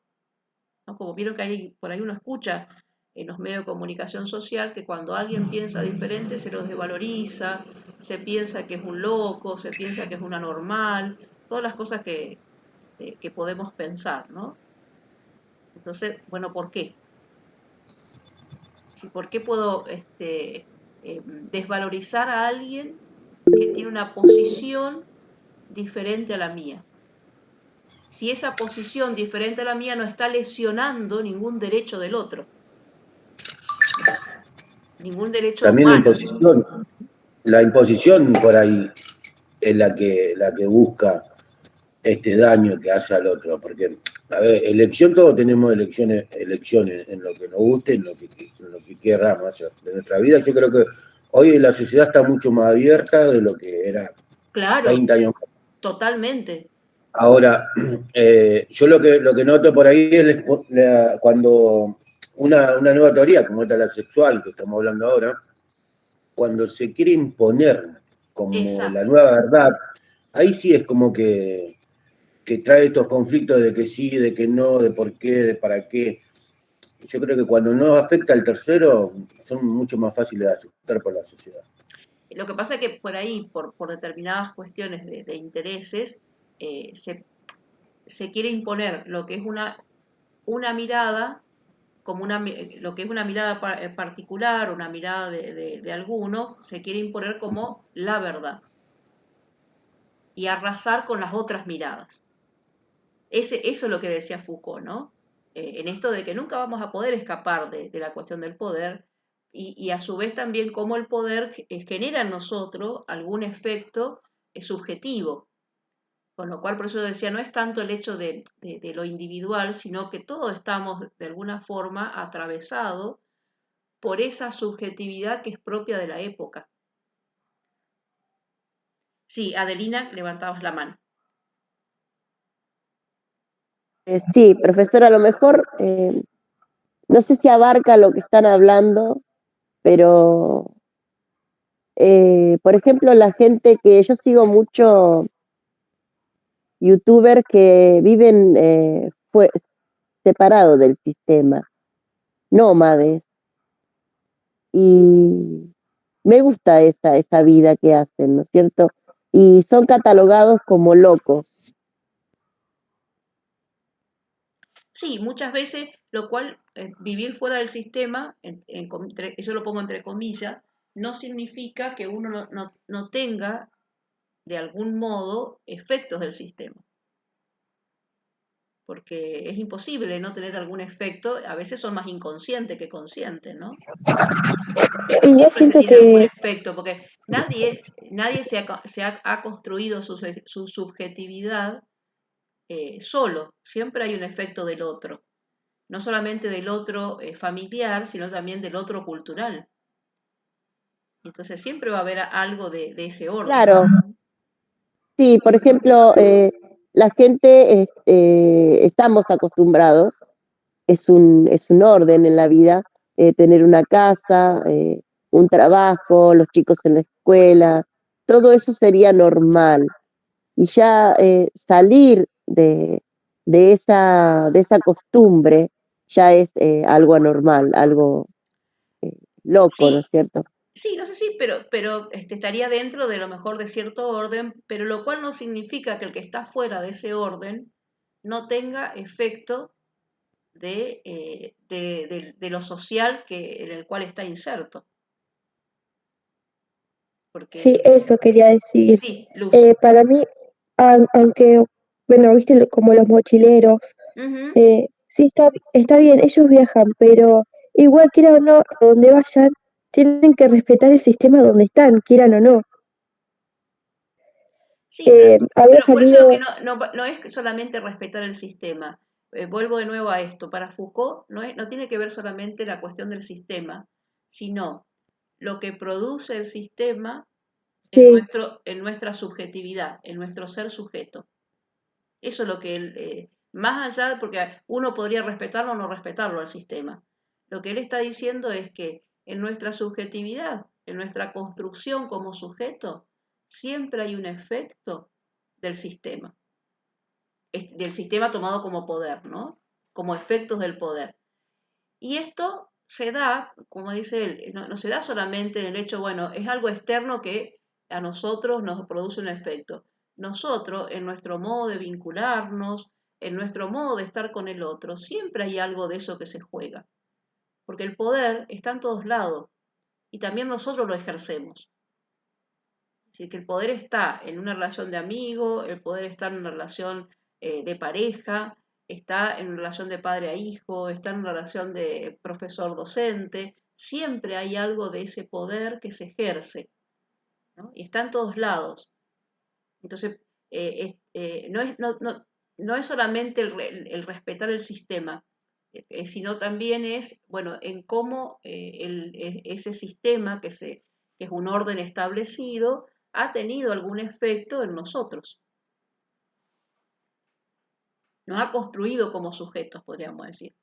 ¿no? Como vieron que por ahí uno escucha en los medios de comunicación social que cuando alguien piensa diferente se lo desvaloriza, se piensa que es un loco, se piensa que es una normal, todas las cosas que podemos pensar, ¿no? Entonces, bueno, ¿por qué? ¿Por qué puedo desvalorizar a alguien que tiene una posición diferente a la mía? Si esa posición diferente a la mía no está lesionando ningún derecho del otro, ningún derecho También humano. la imposición por ahí es la que busca este daño que hace al otro, porque, a ver, elección, todos tenemos elecciones en lo que nos guste, en lo que queramos hacer de nuestra vida. Yo creo que hoy la sociedad está mucho más abierta de lo que era Claro, 20 años. totalmente. Ahora, yo lo que noto por ahí es cuando una nueva teoría, como esta la sexual, que estamos hablando ahora, cuando se quiere imponer como Exacto. la nueva verdad, ahí sí es como que trae estos conflictos de que sí, de que no, de por qué, de para qué. Yo creo que cuando no afecta al tercero, son mucho más fáciles de aceptar por la sociedad. Lo que pasa es que por ahí, por determinadas cuestiones de intereses, se quiere imponer lo que es una mirada, como lo que es una mirada particular, una mirada de alguno, se quiere imponer como la verdad y arrasar con las otras miradas. Eso es lo que decía Foucault, ¿no? En esto de que nunca vamos a poder escapar de la cuestión del poder y a su vez también cómo el poder genera en nosotros algún efecto subjetivo. Con lo cual, por eso decía, no es tanto el hecho de lo individual, sino que todos estamos de alguna forma atravesados por esa subjetividad que es propia de la época. Sí, Adelina, levantabas la mano. Sí, profesor, a lo mejor, no sé si abarca lo que están hablando, pero, por ejemplo, la gente que yo sigo mucho youtubers que viven separados del sistema, nómades, y me gusta esa vida que hacen, ¿no es cierto? Y son catalogados como locos. Sí, muchas veces, lo cual vivir fuera del sistema, eso lo pongo entre comillas, no significa que uno no tenga de algún modo efectos del sistema. Porque es imposible no tener algún efecto, a veces son más inconscientes que conscientes, ¿no? Y yo Siempre se siento tiene algún que efecto, porque nadie ha construido su subjetividad solo, siempre hay un efecto del otro, no solamente del otro familiar, sino también del otro cultural. Entonces siempre va a haber algo de ese orden. Claro, sí, por ejemplo, la gente estamos acostumbrados, es un orden en la vida, tener una casa, un trabajo, los chicos en la escuela, todo eso sería normal. Y ya salir de esa costumbre ya es algo anormal, algo loco, ¿no Sí, es cierto? sí, no sé si, pero estaría dentro de lo mejor de cierto orden, pero lo cual no significa que el que está fuera de ese orden no tenga efecto de lo social en el cual está inserto. sí, Porque, eso quería decir. sí, Luz. Para mí, aunque bueno, viste, como los mochileros. Ujú. Sí, está bien, ellos viajan, pero igual quieran o no, a donde vayan, tienen que respetar el sistema donde están, quieran o no. Sí, Había pero por eso digo que salido, no es solamente respetar el sistema. Vuelvo de nuevo a esto. Para Foucault no tiene que ver solamente la cuestión del sistema, sino lo que produce el sistema sí, en nuestra subjetividad, en nuestro ser sujeto. Eso es lo que él, más allá, porque uno podría respetarlo o no respetarlo al sistema. Lo que él está diciendo es que en nuestra subjetividad, en nuestra construcción como sujeto, siempre hay un efecto del sistema, del sistema tomado como poder, ¿no? Como efectos del poder. Y esto se da, como dice él, no se da solamente en el hecho, bueno, es algo externo que a nosotros nos produce un efecto. Nosotros, en nuestro modo de vincularnos, en nuestro modo de estar con el otro, siempre hay algo de eso que se juega. Porque el poder está en todos lados y también nosotros lo ejercemos. Es decir, que el poder está en una relación de amigo, el poder está en una relación de pareja, está en una relación de padre a hijo, está en una relación de profesor-docente. Siempre hay algo de ese poder que se ejerce, ¿no? Y está en todos lados. Entonces, no es solamente el respetar el sistema, sino también es, bueno, en cómo ese sistema que es un orden establecido ha tenido algún efecto en nosotros. Nos ha construido como sujetos, podríamos decir.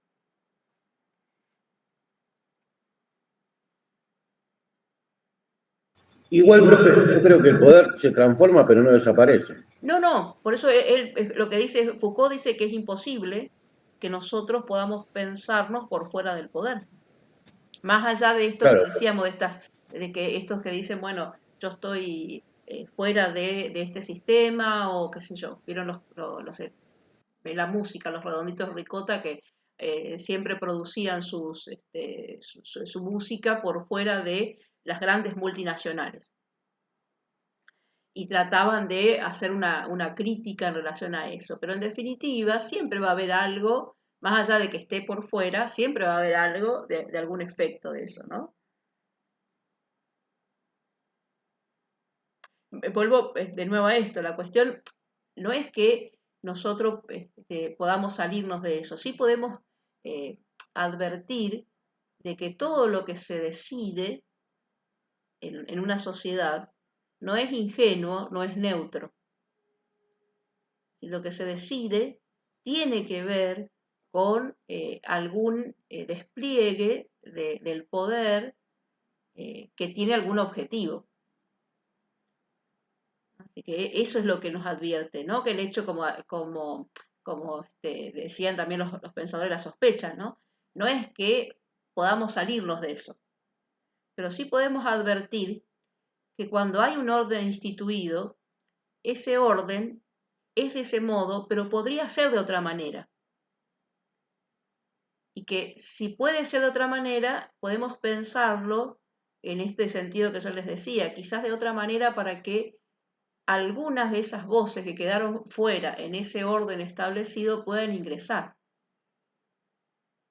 Igual, profe, yo creo que el poder se transforma pero no desaparece. No, por eso lo que dice Foucault dice que es imposible que nosotros podamos pensarnos por fuera del poder. Más allá de esto que Claro, decíamos, de que estos que dicen, bueno, yo estoy fuera de este sistema, o qué sé yo, vieron la música, los redonditos ricota que siempre producían su música por fuera de las grandes multinacionales. Y trataban de hacer una crítica en relación a eso. Pero en definitiva, siempre va a haber algo, más allá de que esté por fuera, siempre va a haber algo de algún efecto de eso, ¿no? Vuelvo de nuevo a esto, la cuestión no es que nosotros podamos salirnos de eso, sí podemos advertir de que todo lo que se decide en una sociedad no es ingenuo, no es neutro. Y lo que se decide tiene que ver con algún despliegue del poder que tiene algún objetivo. Así que eso es lo que nos advierte, ¿no? Que el hecho, como decían también los pensadores, la sospecha, ¿no? No es que podamos salirnos de eso, pero sí podemos advertir que cuando hay un orden instituido, ese orden es de ese modo, pero podría ser de otra manera. Y que si puede ser de otra manera, podemos pensarlo en este sentido que yo les decía, quizás de otra manera para que algunas de esas voces que quedaron fuera en ese orden establecido puedan ingresar.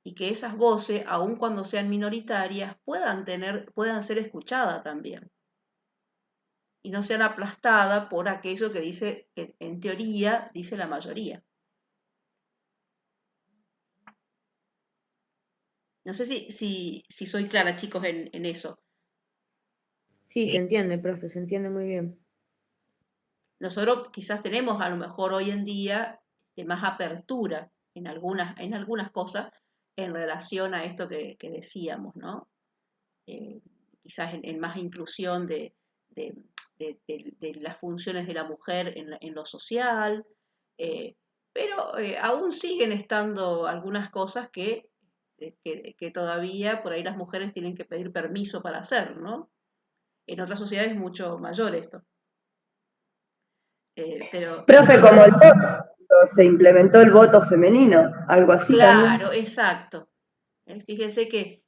Y que esas voces, aun cuando sean minoritarias, puedan ser escuchadas también. Y no sean aplastadas por aquello que dice, que en teoría dice la mayoría. No sé si soy clara, chicos, en eso. Sí, se entiende, profe, se entiende muy bien. Nosotros quizás tenemos a lo mejor hoy en día más apertura en algunas cosas en relación a esto que decíamos, ¿no? Quizás en más inclusión de- de las funciones de la mujer en lo social, eh, pero aún siguen estando algunas cosas que todavía por ahí las mujeres tienen que pedir permiso para hacer, ¿no? En otras sociedades es mucho mayor esto. Pero Profe, como el voto, se implementó el voto femenino, algo así también. claro, exacto. Fíjense que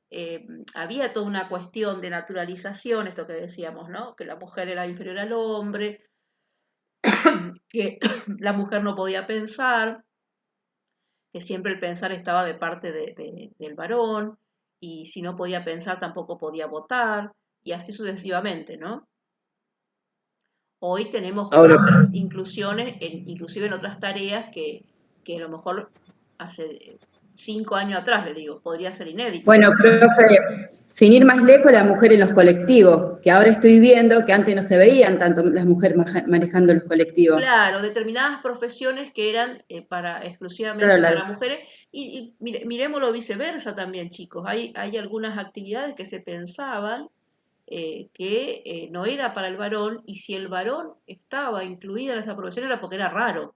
había toda una cuestión de naturalización, esto que decíamos, ¿no? Que la mujer era inferior al hombre, que la mujer no podía pensar, que siempre el pensar estaba de parte del varón, y si no podía pensar tampoco podía votar, y así sucesivamente, ¿no? Hoy tenemos Ahora, otras inclusiones, inclusive en otras tareas que a lo mejor hace 5 años atrás, le digo, podría ser inédito. Bueno, profe, sin ir más lejos, la mujer en los colectivos, que ahora estoy viendo que antes no se veían tanto las mujeres manejando los colectivos. Claro, determinadas profesiones que eran exclusivamente Claro, para mujeres, y miremoslo viceversa también, chicos. Hay algunas actividades que se pensaban que no era para el varón, y si el varón estaba incluido en esa profesión era porque era raro.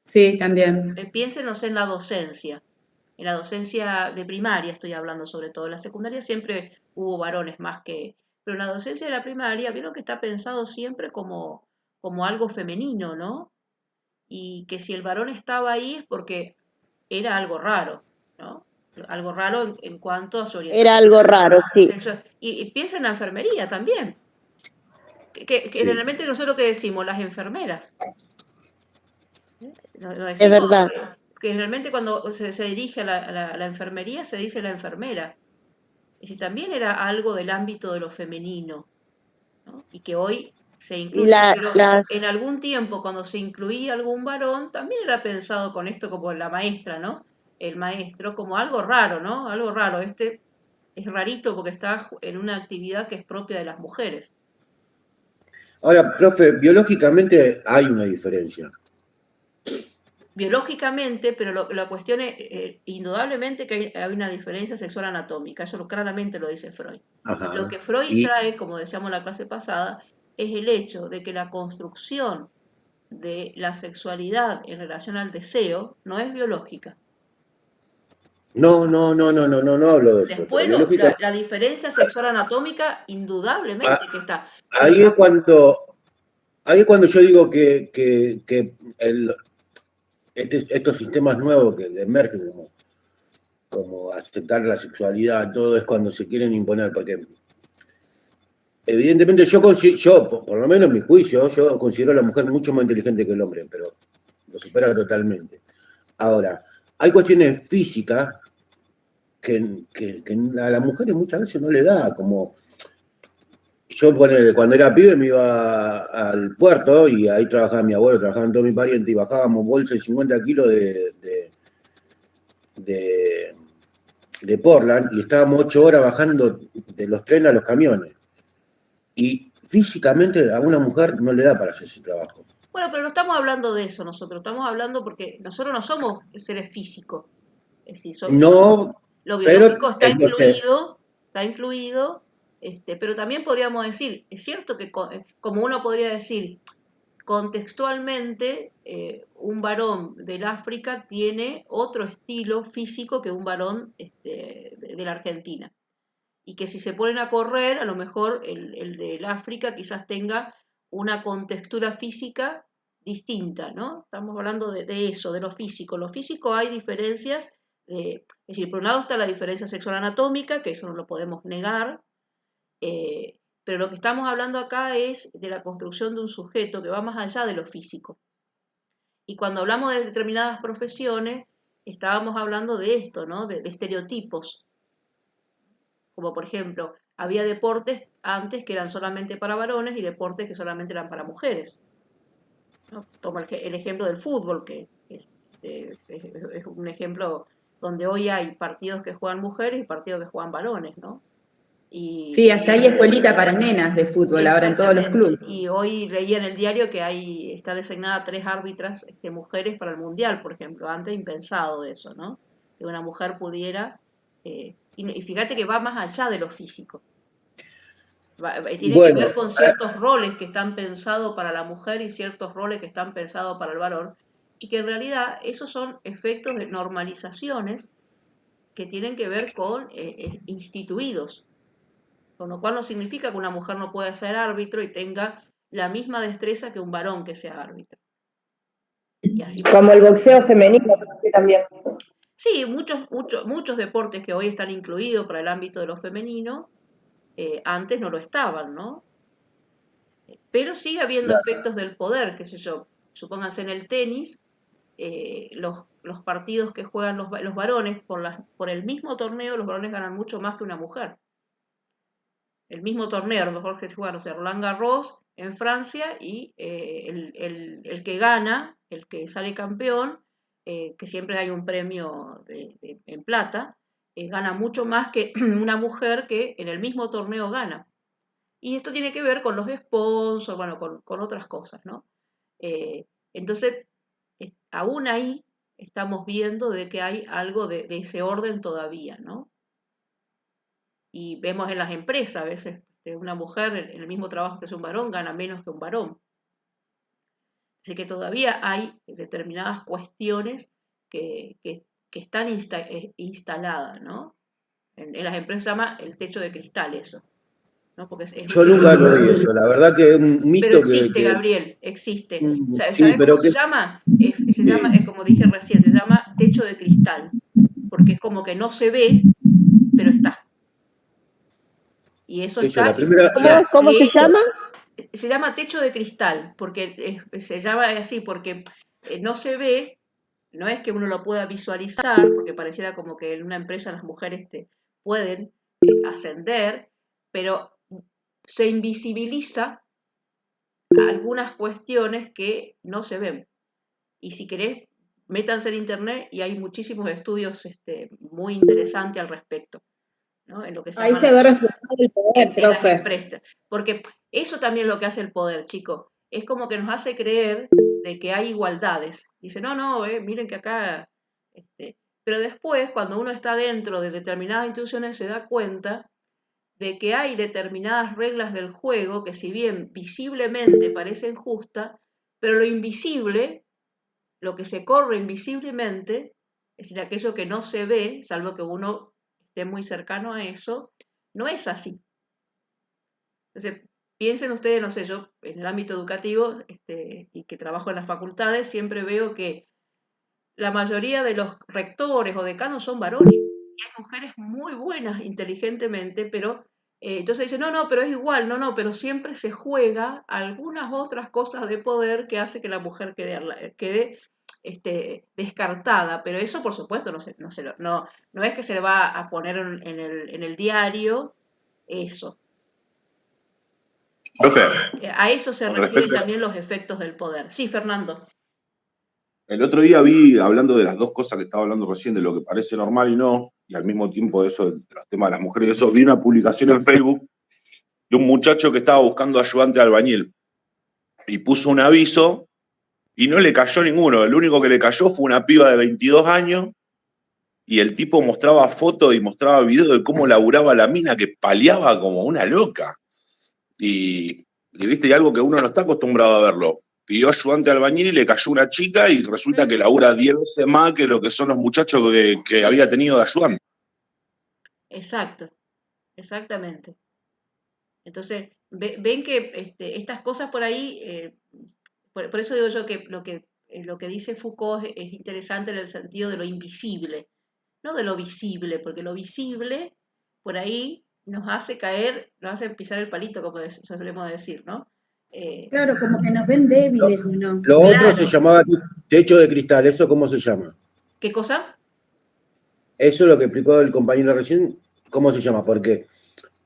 sí, también. Piénsenos en la docencia de primaria estoy hablando sobre todo. En la secundaria siempre hubo varones más que... Pero en la docencia de la primaria, vieron que está pensado siempre como algo femenino, ¿no? Y que si el varón estaba ahí es porque era algo raro, ¿no? Algo raro en cuanto a su Era orientación algo raro, sí. sexual. Y piensa en la enfermería también. Que sí. realmente nosotros que decimos, las enfermeras. No Es decimos verdad. que realmente cuando se dirige a la enfermería se dice la enfermera. Es decir, también era algo del ámbito de lo femenino, ¿no? Y que hoy se incluye, pero La, en algún tiempo cuando se incluía algún varón, también era pensado con esto como la maestra, ¿no? El maestro, como algo raro, ¿no? Algo raro. Este es rarito porque está en una actividad que es propia de las mujeres. ahora, profe, biológicamente hay una diferencia. Biológicamente, pero la cuestión es, indudablemente que hay una diferencia sexual anatómica, eso claramente lo dice Freud. Ajá. Lo que Freud Y trae, como decíamos en la clase pasada, es el hecho de que la construcción de la sexualidad en relación al deseo no es biológica. no hablo de eso. Después Pero la diferencia sexual anatómica indudablemente que está. ahí es cuando yo digo que estos sistemas nuevos que emergen, como aceptar la sexualidad, todo es cuando se quieren imponer, porque evidentemente yo por lo menos en mi juicio, yo considero a la mujer mucho más inteligente que el hombre, pero lo supera totalmente. Ahora, hay cuestiones físicas que a las mujeres muchas veces no le da, como yo cuando era pibe me iba al puerto y ahí trabajaba mi abuelo, trabajaban todos mis parientes y bajábamos bolsas de 50 kilos de Portland y estábamos 8 horas bajando de los trenes a los camiones. Y físicamente a una mujer no le da para hacer ese trabajo. Bueno, pero no estamos hablando de eso nosotros, estamos hablando porque nosotros no somos seres físicos. Es decir, lo biológico está incluido, pero también podríamos decir, es cierto que como uno podría decir, contextualmente, un varón del África tiene otro estilo físico que un varón de la Argentina. Y que si se ponen a correr, a lo mejor el del África quizás tenga una contextura física distinta, ¿no? Estamos hablando de eso, de lo físico. Lo físico hay diferencias, es decir, por un lado está la diferencia sexual anatómica, que eso no lo podemos negar, pero lo que estamos hablando acá es de la construcción de un sujeto que va más allá de lo físico. Y cuando hablamos de determinadas profesiones, estábamos hablando de esto, ¿no? De estereotipos. Como por ejemplo, había deportes antes que eran solamente para varones y deportes que solamente eran para mujeres, ¿no? Toma el ejemplo del fútbol, que es un ejemplo donde hoy hay partidos que juegan mujeres y partidos que juegan varones, ¿no? Sí, hasta hay escuelita para nenas de fútbol ahora en todos los clubes. Y hoy leía en el diario que está designada 3 árbitras mujeres para el Mundial, por ejemplo. Antes impensado eso, ¿no? Que una mujer pudiera... y fíjate que va más allá de lo físico. Tiene que ver con ciertos roles que están pensados para la mujer y ciertos roles que están pensados para el varón, y que en realidad esos son efectos de normalizaciones que tienen que ver con instituidos, con lo cual no significa que una mujer no pueda ser árbitro y tenga la misma destreza que un varón que sea árbitro. Y así como el boxeo femenino también. Sí, muchos deportes que hoy están incluidos para el ámbito de lo femenino, antes no lo estaban, ¿no? pero sigue habiendo Claro. efectos del poder, qué sé yo, supónganse en el tenis, los partidos que juegan los varones por el mismo torneo, los varones ganan mucho más que una mujer. El mismo torneo, a lo mejor que se juega, no sé, Roland Garros en Francia y el que gana, el que sale campeón, que siempre hay un premio en plata, gana mucho más que una mujer que en el mismo torneo gana. Y esto tiene que ver con los sponsors, bueno, con otras cosas, ¿no? Entonces, aún ahí estamos viendo de que hay algo de ese orden todavía, ¿no? Y vemos en las empresas, a veces una mujer en el mismo trabajo que es un varón gana menos que un varón. Así que todavía hay determinadas cuestiones que están instaladas, ¿no? En las empresas se llama el techo de cristal eso, ¿no? Porque Yo nunca lo vi eso, la verdad que es un pero mito existe, Gabriel, existe. sí, ¿Sabes pero cómo se llama? Se llama, como dije recién, se llama techo de cristal, porque es como que no se ve, pero está. Y eso eso, está. la primera, ¿Cómo se llama? Se llama techo de cristal, porque se llama así, porque no se ve, no es que uno lo pueda visualizar, porque pareciera como que en una empresa las mujeres pueden ascender, pero se invisibiliza algunas cuestiones que no se ven. Y si querés, métanse en internet y hay muchísimos estudios muy interesantes al respecto, ¿no? En lo que se Ahí llama se ve reflejado el poder, en las profe. empresas. Porque eso también es lo que hace el poder, chicos. Es como que nos hace creer de que hay igualdades. Dice, no, miren que acá... Pero después, cuando uno está dentro de determinadas instituciones, se da cuenta de que hay determinadas reglas del juego que si bien visiblemente parecen justas, pero lo invisible, lo que se corre invisiblemente, es decir, aquello que no se ve, salvo que uno esté muy cercano a eso, no es así. Entonces, piensen ustedes, no sé, yo en el ámbito educativo y que trabajo en las facultades, siempre veo que la mayoría de los rectores o decanos son varones. Y hay mujeres muy buenas inteligentemente, pero entonces dicen, no, pero es igual, no, pero siempre se juega algunas otras cosas de poder que hace que la mujer quede descartada. Pero eso, por supuesto, no es que se le va a poner en el diario eso. Profe, A eso se con refieren respecto, también los efectos del poder. Sí, Fernando. el otro día vi, hablando de las dos cosas que estaba hablando recién, de lo que parece normal y no, y al mismo tiempo de eso, de los temas de las mujeres y eso, vi una publicación en Facebook de un muchacho que estaba buscando ayudante de albañil y puso un aviso y no le cayó ninguno. El único que le cayó fue una piba de 22 años y el tipo mostraba fotos y mostraba videos de cómo laburaba la mina, que paleaba como una loca. Y viste, y algo que uno no está acostumbrado a verlo. Pidió ayudante de albañil y le cayó una chica y resulta que labura 10 veces más que lo que son los muchachos que había tenido de ayudante. Exacto, exactamente. Entonces, ven que estas cosas por ahí, por eso digo yo que lo que dice Foucault es interesante en el sentido de lo invisible, no de lo visible, porque lo visible por ahí nos hace caer, nos hace pisar el palito, como solemos decir, ¿no? Claro, como que nos ven débiles, ¿o no? lo otro se Claro. llamaba techo de cristal, ¿eso cómo se llama? ¿Qué cosa? Eso es lo que explicó el compañero recién, ¿cómo se llama? Porque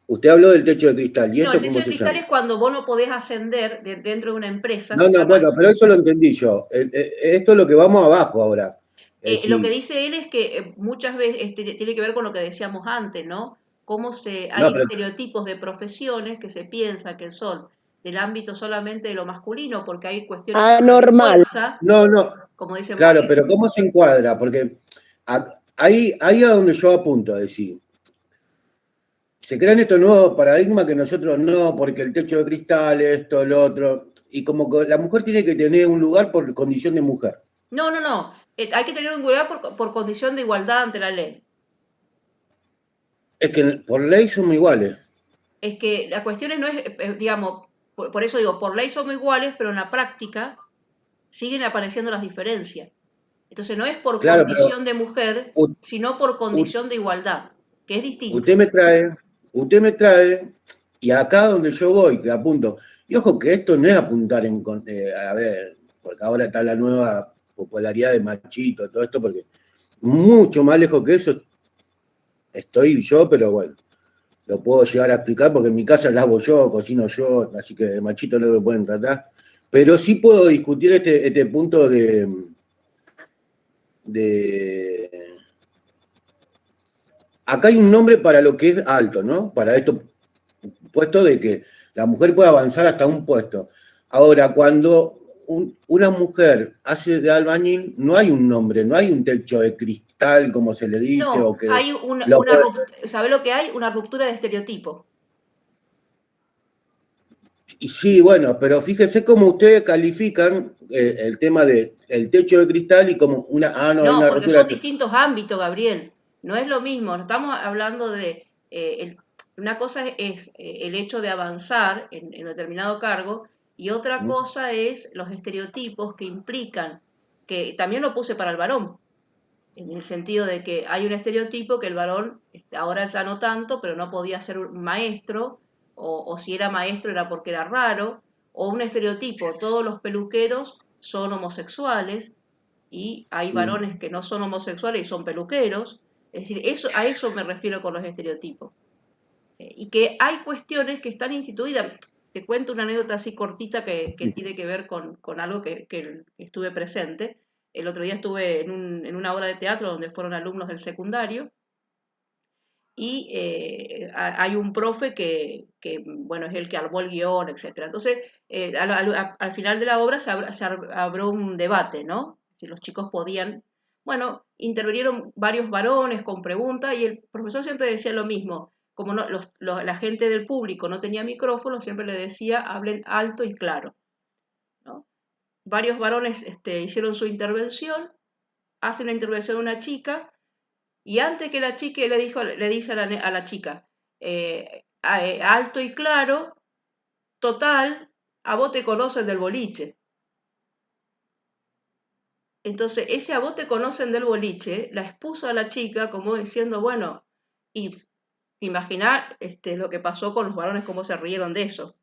usted habló del techo de cristal, ¿y No, esto el techo cómo de se cristal llama? es cuando vos no podés ascender dentro de una empresa. No, bueno, pero eso lo entendí yo. Esto es lo que vamos abajo ahora. Lo que dice él es que muchas veces tiene que ver con lo que decíamos antes, ¿no? Hay pero estereotipos de profesiones que se piensa que son del ámbito solamente de lo masculino, porque hay cuestiones de Anormal. fuerza, no, como dicen claro, vos, pero ¿cómo se encuadra? Porque ahí es donde yo apunto a decir. Se crean estos nuevos paradigmas que nosotros no, porque el techo de cristal, esto, lo otro. Y como que la mujer tiene que tener un lugar por condición de mujer. No. Hay que tener un lugar por condición de igualdad ante la ley. Es que por ley somos iguales. Es que la cuestión no es, digamos, por eso digo, por ley somos iguales, pero en la práctica siguen apareciendo las diferencias. Entonces no es por Claro, condición de mujer, u- sino por u- condición de igualdad, que es distinto. usted me trae, Y acá donde yo voy, que apunto, y ojo que esto no es apuntar a ver, porque ahora está la nueva popularidad de machito, todo esto, porque mucho más lejos que eso estoy yo, pero bueno, lo puedo llegar a explicar porque en mi casa lavo yo, cocino yo, así que de machito no lo pueden tratar. Pero sí puedo discutir este punto de acá hay un nombre para lo que es alto, ¿no? Para esto puesto de que la mujer puede avanzar hasta un puesto. Ahora, cuando una mujer hace de albañil, no hay un nombre, no hay un techo de cristal, como se le dice, No, o que hay ¿sabe lo que hay? Una ruptura de estereotipo. Y sí, bueno, pero fíjense cómo ustedes califican el tema del techo de cristal y como una... no, hay No, una porque ruptura son distintos ámbitos, Gabriel. No es lo mismo. Estamos hablando de... una cosa es el hecho de avanzar en determinado cargo y otra cosa es los estereotipos que implican, que también lo puse para el varón, en el sentido de que hay un estereotipo que el varón, ahora ya no tanto, pero no podía ser un maestro, o si era maestro era porque era raro, o un estereotipo, todos los peluqueros son homosexuales, y hay varones que no son homosexuales y son peluqueros. Es decir, a eso me refiero con los estereotipos. Y que hay cuestiones que están instituidas. Te cuento una anécdota así cortita que tiene que ver con algo que estuve presente. El otro día estuve en una obra de teatro donde fueron alumnos del secundario y hay un profe que, bueno, es el que armó el guión, etc. Entonces, al final de la obra se abrió un debate, ¿no? Si los chicos podían... Bueno, intervinieron varios varones con preguntas y el profesor siempre decía lo mismo. Como la gente del público no tenía micrófono, siempre le decía, hablen alto y claro, ¿no? Varios varones hicieron su intervención, hace una intervención una chica, y antes que la chica le dice a la chica, alto y claro, total, a vos te conocen del boliche. Entonces, ese a vos te conocen del boliche, la expuso a la chica como diciendo, bueno, y imaginar lo que pasó con los varones, cómo se rieron de eso.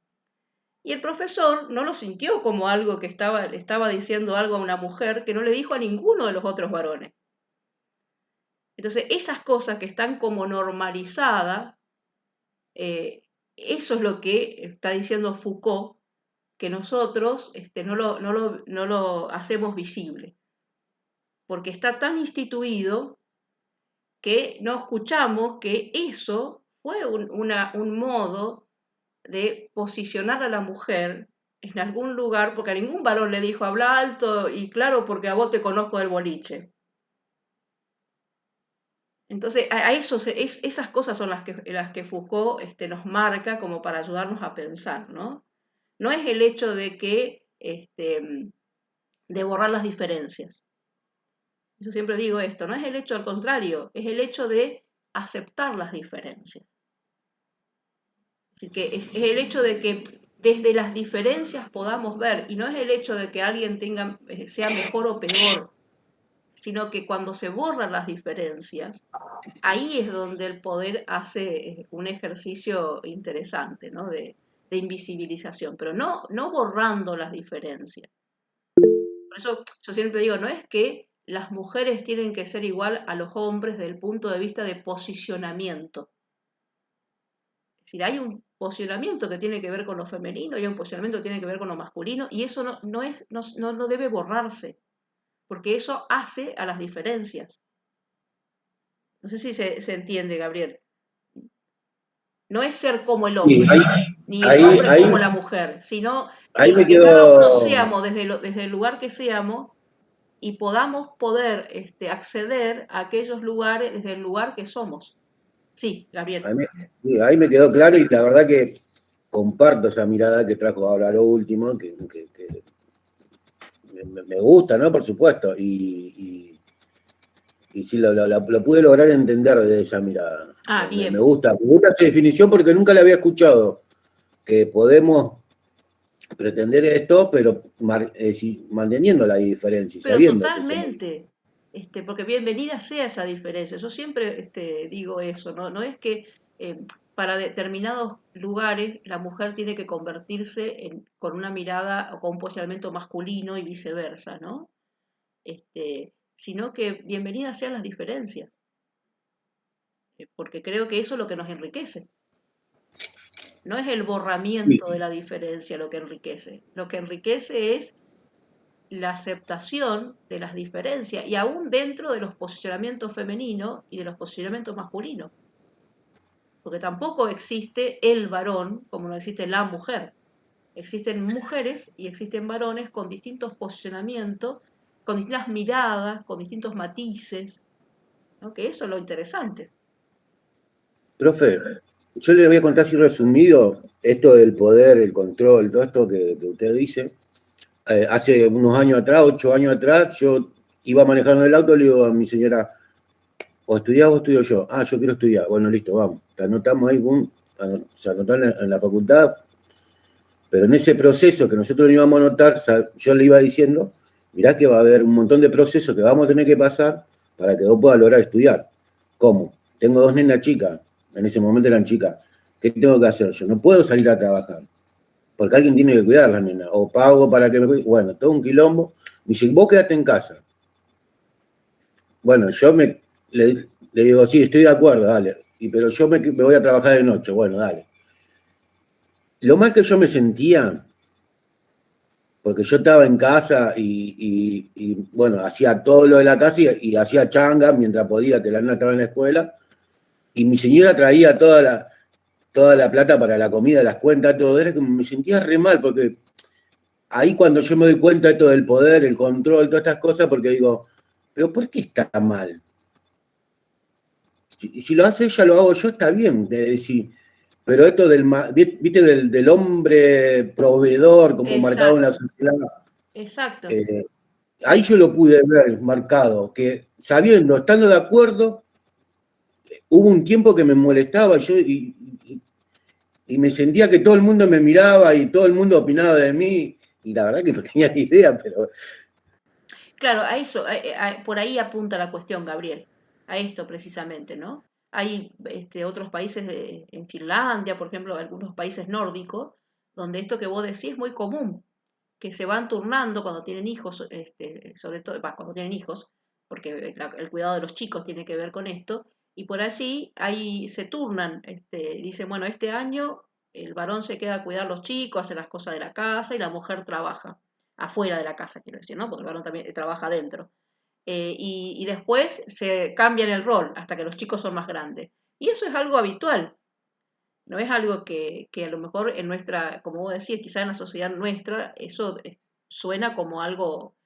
Y el profesor no lo sintió como algo que le estaba diciendo algo a una mujer que no le dijo a ninguno de los otros varones. Entonces, esas cosas que están como normalizadas, eso es lo que está diciendo Foucault, que nosotros no lo hacemos visible, porque está tan instituido que no escuchamos que eso fue un modo de posicionar a la mujer en algún lugar, porque a ningún varón le dijo, habla alto y claro porque a vos te conozco del boliche. Entonces, esas cosas son las que Foucault nos marca como para ayudarnos a pensar, ¿no? No es el hecho de borrar las diferencias. Yo siempre digo esto, no es el hecho al contrario, es el hecho de aceptar las diferencias. Así que es el hecho de que desde las diferencias podamos ver, y no es el hecho de que alguien sea mejor o peor, sino que cuando se borran las diferencias, ahí es donde el poder hace un ejercicio interesante, ¿no? de invisibilización, pero no borrando las diferencias. Por eso yo siempre digo, no es que las mujeres tienen que ser igual a los hombres desde el punto de vista de posicionamiento. Es decir, hay un posicionamiento que tiene que ver con lo femenino y hay un posicionamiento que tiene que ver con lo masculino, y eso no debe borrarse, porque eso hace a las diferencias. No sé si se entiende, Gabriel. No es ser como el hombre, ni el hombre como la mujer, sino que cada uno seamos desde el lugar que seamos y podamos acceder a aquellos lugares desde el lugar que somos. Sí, Gabriel. Ahí me quedó claro y la verdad que comparto esa mirada que trajo ahora lo último, que me gusta, ¿no? Por supuesto. Y sí, lo pude lograr entender de esa mirada. Bien. Me gusta esa definición porque nunca la había escuchado. Que podemos pretender esto, pero manteniendo la diferencia y pero sabiendo totalmente, porque bienvenida sea esa diferencia. Yo siempre digo eso, ¿no? No es que para determinados lugares la mujer tiene que convertirse con una mirada o con un posicionamiento masculino y viceversa, ¿no? Sino que bienvenidas sean las diferencias, porque creo que eso es lo que nos enriquece. No es el Sí, borramiento de la diferencia lo que enriquece. Lo que enriquece es la aceptación de las diferencias y aún dentro de los posicionamientos femeninos y de los posicionamientos masculinos. Porque tampoco existe el varón como no existe la mujer. Existen mujeres y existen varones con distintos posicionamientos, con distintas miradas, con distintos matices, ¿no? Que eso es lo interesante. profe, yo le voy a contar así resumido esto del poder, el control, todo esto que usted dice. Hace unos años atrás, 8 años atrás, yo iba manejando el auto, le digo a mi señora, o estudiás o estudio yo. Ah, yo quiero estudiar. Bueno, listo, vamos. Te anotamos ahí, boom, se anotó en la facultad, pero en ese proceso que nosotros le íbamos a anotar, yo le iba diciendo, mirá que va a haber un montón de procesos que vamos a tener que pasar para que vos puedas lograr estudiar. ¿Cómo? Tengo 2 nenas chicas, en ese momento eran chicas. ¿Qué tengo que hacer? Yo no puedo salir a trabajar, porque alguien tiene que cuidar a las nenas, o pago para que me cuide. Bueno, todo un quilombo. Me dice, vos quedate en casa. Bueno, yo le digo, sí, estoy de acuerdo, dale. Pero yo me voy a trabajar de noche. Bueno, dale. Lo mal que yo me sentía, porque yo estaba en casa y bueno, hacía todo lo de la casa y hacía changa mientras podía, que la nena estaba en la escuela, y mi señora traía toda la plata para la comida, las cuentas, todo. Era que me sentía re mal, porque ahí cuando yo me doy cuenta de todo el poder, el control, todas estas cosas, porque digo, pero ¿por qué está mal? Si lo hace ella, lo hago yo, está bien. Pero esto ¿viste? Del hombre proveedor, como marcado en la sociedad. Exacto. Ahí yo lo pude ver marcado, que sabiendo, estando de acuerdo, hubo un tiempo que me molestaba y me sentía que todo el mundo me miraba y todo el mundo opinaba de mí, y la verdad que no tenía ni idea, pero... Claro, a eso, por ahí apunta la cuestión, Gabriel, a esto precisamente, ¿no? Hay otros países, en Finlandia, por ejemplo, algunos países nórdicos, donde esto que vos decís es muy común, que se van turnando cuando tienen hijos, sobre todo, cuando tienen hijos, porque el cuidado de los chicos tiene que ver con esto, y por allí ahí se turnan, dicen, bueno, este año el varón se queda a cuidar a los chicos, hace las cosas de la casa y la mujer trabaja afuera de la casa, quiero decir, ¿no? Porque el varón también trabaja adentro. Y después se cambian el rol hasta que los chicos son más grandes. Y eso es algo habitual, no es algo que a lo mejor en nuestra, como vos decís, quizá en la sociedad nuestra, eso suena como algo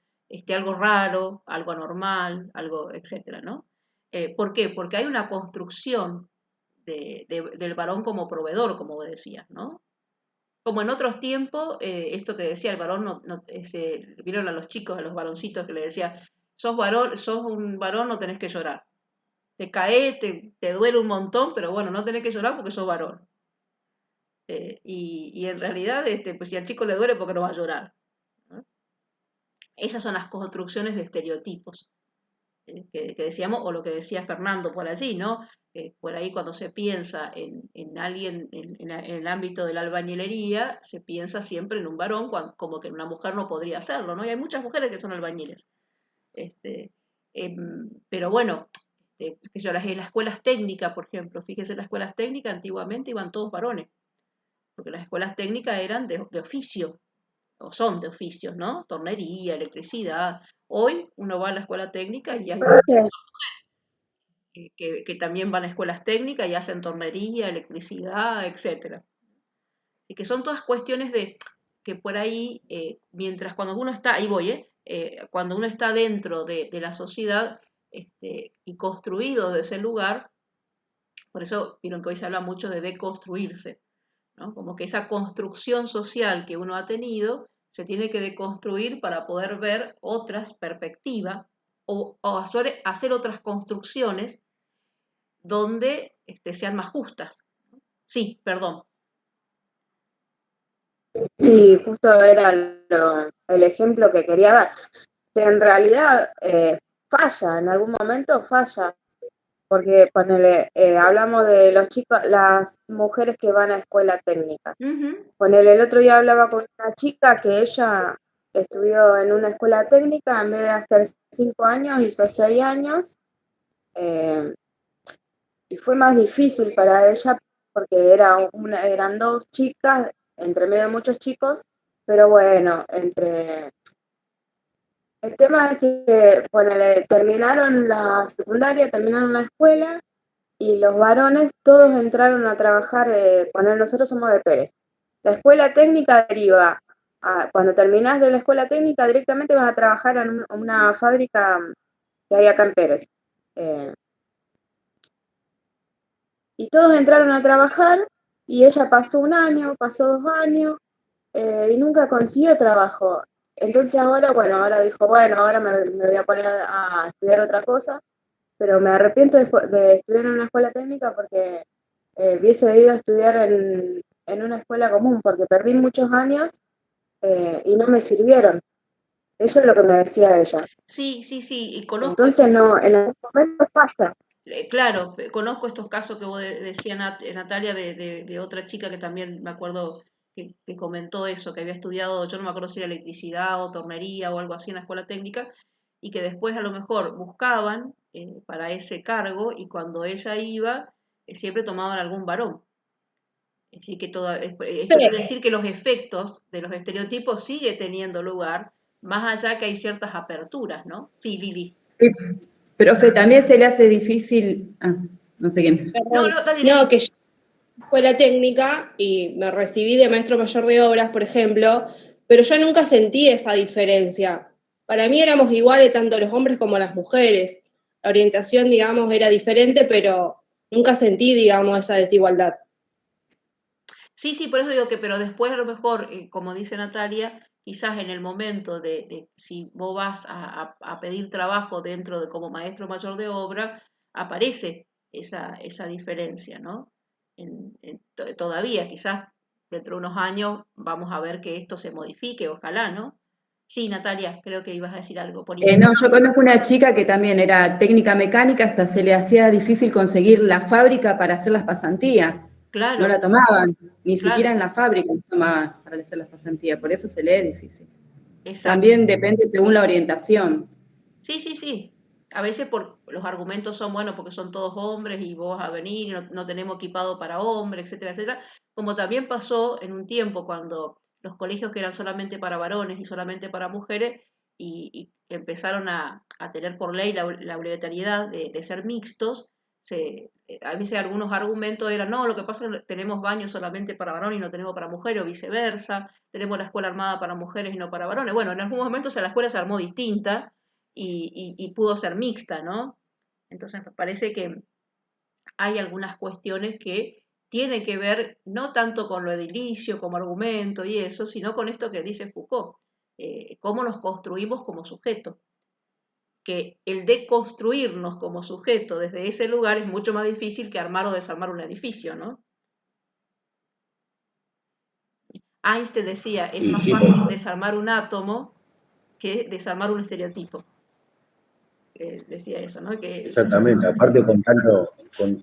raro, algo anormal, algo, etcétera, ¿no? ¿Por qué? Porque hay una construcción del varón como proveedor, como vos decías, ¿no? Como en otros tiempos, esto que decía el varón, vieron a los chicos, a los varoncitos que le decía, sos un varón, no tenés que llorar. Te cae, te duele un montón, pero bueno, no tenés que llorar porque sos varón. Y en realidad, pues si al chico le duele, ¿por qué no va a llorar? ¿No? Esas son las construcciones de estereotipos que decíamos, o lo que decía Fernando por allí, ¿no? Por ahí cuando se piensa en alguien en el ámbito de la albañilería, se piensa siempre en un varón, como que una mujer no podría hacerlo, ¿no? Y hay muchas mujeres que son albañiles. Pero bueno, que yo, las escuelas técnicas, por ejemplo, fíjese, las escuelas técnicas antiguamente iban todos varones, porque las escuelas técnicas eran de oficio, o son de oficios, ¿no? Tornería, electricidad. Hoy uno va a la escuela técnica y hay que también van a escuelas técnicas y hacen tornería, electricidad, etcétera. Y que son todas cuestiones de que por ahí, mientras cuando uno está, ahí voy, cuando uno está dentro de la sociedad y construido de ese lugar, por eso vieron que hoy se habla mucho de deconstruirse, ¿no? Como que esa construcción social que uno ha tenido se tiene que deconstruir para poder ver otras perspectivas o hacer otras construcciones donde sean más justas. Sí, perdón. Sí, justo era el ejemplo que quería dar, que en realidad falla, en algún momento falla. Porque ponele, hablamos de los chicos, las mujeres que van a escuela técnica. Ponele, el otro día hablaba con una chica que ella estudió en una escuela técnica, en vez de hacer 5 años, hizo 6 años, y fue más difícil para ella porque eran 2 chicas, entre medio de muchos chicos, pero bueno, el tema es que, ponele, terminaron la secundaria, terminaron la escuela, y los varones todos entraron a trabajar, nosotros somos de Pérez. La escuela técnica deriva, cuando terminás de la escuela técnica directamente vas a trabajar en una fábrica que hay acá en Pérez. Y todos entraron a trabajar y ella pasó 1 año, pasó 2 años y nunca consiguió trabajo. Entonces ahora dijo, ahora me voy a poner a estudiar otra cosa, pero me arrepiento de estudiar en una escuela técnica porque hubiese ido a estudiar en una escuela común, porque perdí muchos años y no me sirvieron. Eso es lo que me decía ella. Sí, y conozco. Entonces, no, en algún momento pasa. Claro, conozco estos casos que vos decía Natalia, de otra chica que también me acuerdo que comentó eso, que había estudiado, yo no me acuerdo si era electricidad o tornería o algo así en la escuela técnica, y que después a lo mejor buscaban para ese cargo, y cuando ella iba, siempre tomaban algún varón. Así que esto quiere decir que los efectos de los estereotipos sigue teniendo lugar, más allá que hay ciertas aperturas, ¿no? Sí, Lili. Profe, también se le hace difícil. No sé quién. No, que yo escuela técnica y me recibí de maestro mayor de obras, por ejemplo, pero yo nunca sentí esa diferencia. Para mí éramos iguales tanto los hombres como las mujeres. La orientación, digamos, era diferente, pero nunca sentí, digamos, esa desigualdad. Sí, por eso digo que, pero después a lo mejor, como dice Natalia, quizás en el momento de si vos vas a pedir trabajo dentro de como maestro mayor de obra, aparece esa diferencia, ¿no? Todavía, quizás dentro de unos años vamos a ver que esto se modifique, ojalá, ¿no? Sí, Natalia, creo que ibas a decir algo por ahí. No, yo conozco una chica que también era técnica mecánica, hasta se le hacía difícil conseguir la fábrica para hacer las pasantías. Claro. No la tomaban, ni siquiera en la fábrica tomaban para hacer las pasantías, por eso se le es difícil. Exacto. También depende según la orientación. Sí. A veces los argumentos son, bueno, porque son todos hombres y vos vas a venir, no tenemos equipado para hombres, etcétera, etcétera. Como también pasó en un tiempo cuando los colegios que eran solamente para varones y solamente para mujeres y empezaron a tener por ley la obligatoriedad de ser mixtos, a veces algunos argumentos eran, no, lo que pasa es que tenemos baños solamente para varones y no tenemos para mujeres, o viceversa, tenemos la escuela armada para mujeres y no para varones. Bueno, en algún momento la escuela se armó distinta y pudo ser mixta, ¿no? Entonces me parece que hay algunas cuestiones que tienen que ver no tanto con lo edilicio como argumento y eso, sino con esto que dice Foucault, cómo nos construimos como sujeto. Que el deconstruirnos como sujeto desde ese lugar es mucho más difícil que armar o desarmar un edificio, ¿no? Einstein decía, es más fácil desarmar un átomo que desarmar un estereotipo. Decía eso, ¿no? Exactamente, aparte con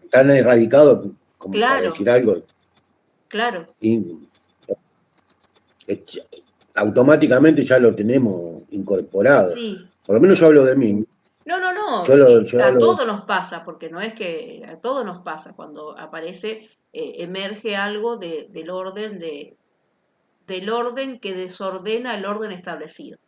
tan erradicado como para decir algo. Claro. Y automáticamente ya lo tenemos incorporado. Sí. Por lo menos yo hablo de mí. No. A todos nos pasa, porque no es que a todos nos pasa cuando aparece, emerge algo del orden que desordena el orden establecido.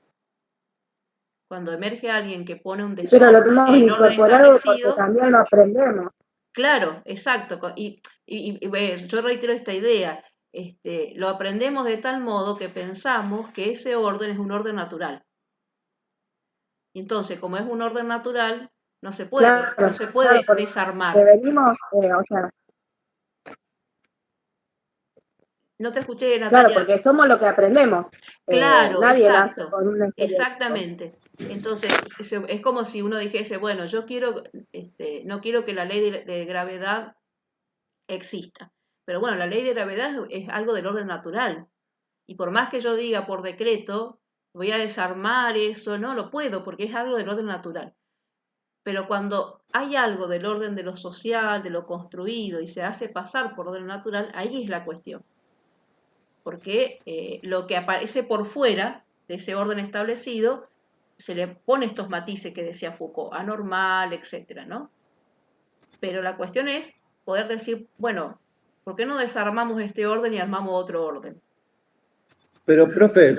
Cuando emerge alguien que pone un desorden pero lo tenemos en el orden establecido, porque también lo aprendemos. Claro, exacto. Y yo reitero esta idea. Lo aprendemos de tal modo que pensamos que ese orden es un orden natural. Y entonces, como es un orden natural, no se puede desarmar. Venimos, No te escuché, Natalia. Claro, porque somos lo que aprendemos. Claro, nadie exacto. nace con un estereotipo. Exactamente. Entonces, es como si uno dijese, bueno, yo no quiero que la ley de gravedad exista. Pero bueno, la ley de gravedad es algo del orden natural. Y por más que yo diga por decreto, voy a desarmar eso, no lo puedo, porque es algo del orden natural. Pero cuando hay algo del orden de lo social, de lo construido, y se hace pasar por orden natural, ahí es la cuestión. Porque lo que aparece por fuera de ese orden establecido, se le pone estos matices que decía Foucault, anormal, etcétera, ¿no? Pero la cuestión es poder decir, bueno, ¿por qué no desarmamos este orden y armamos otro orden? Pero, profe,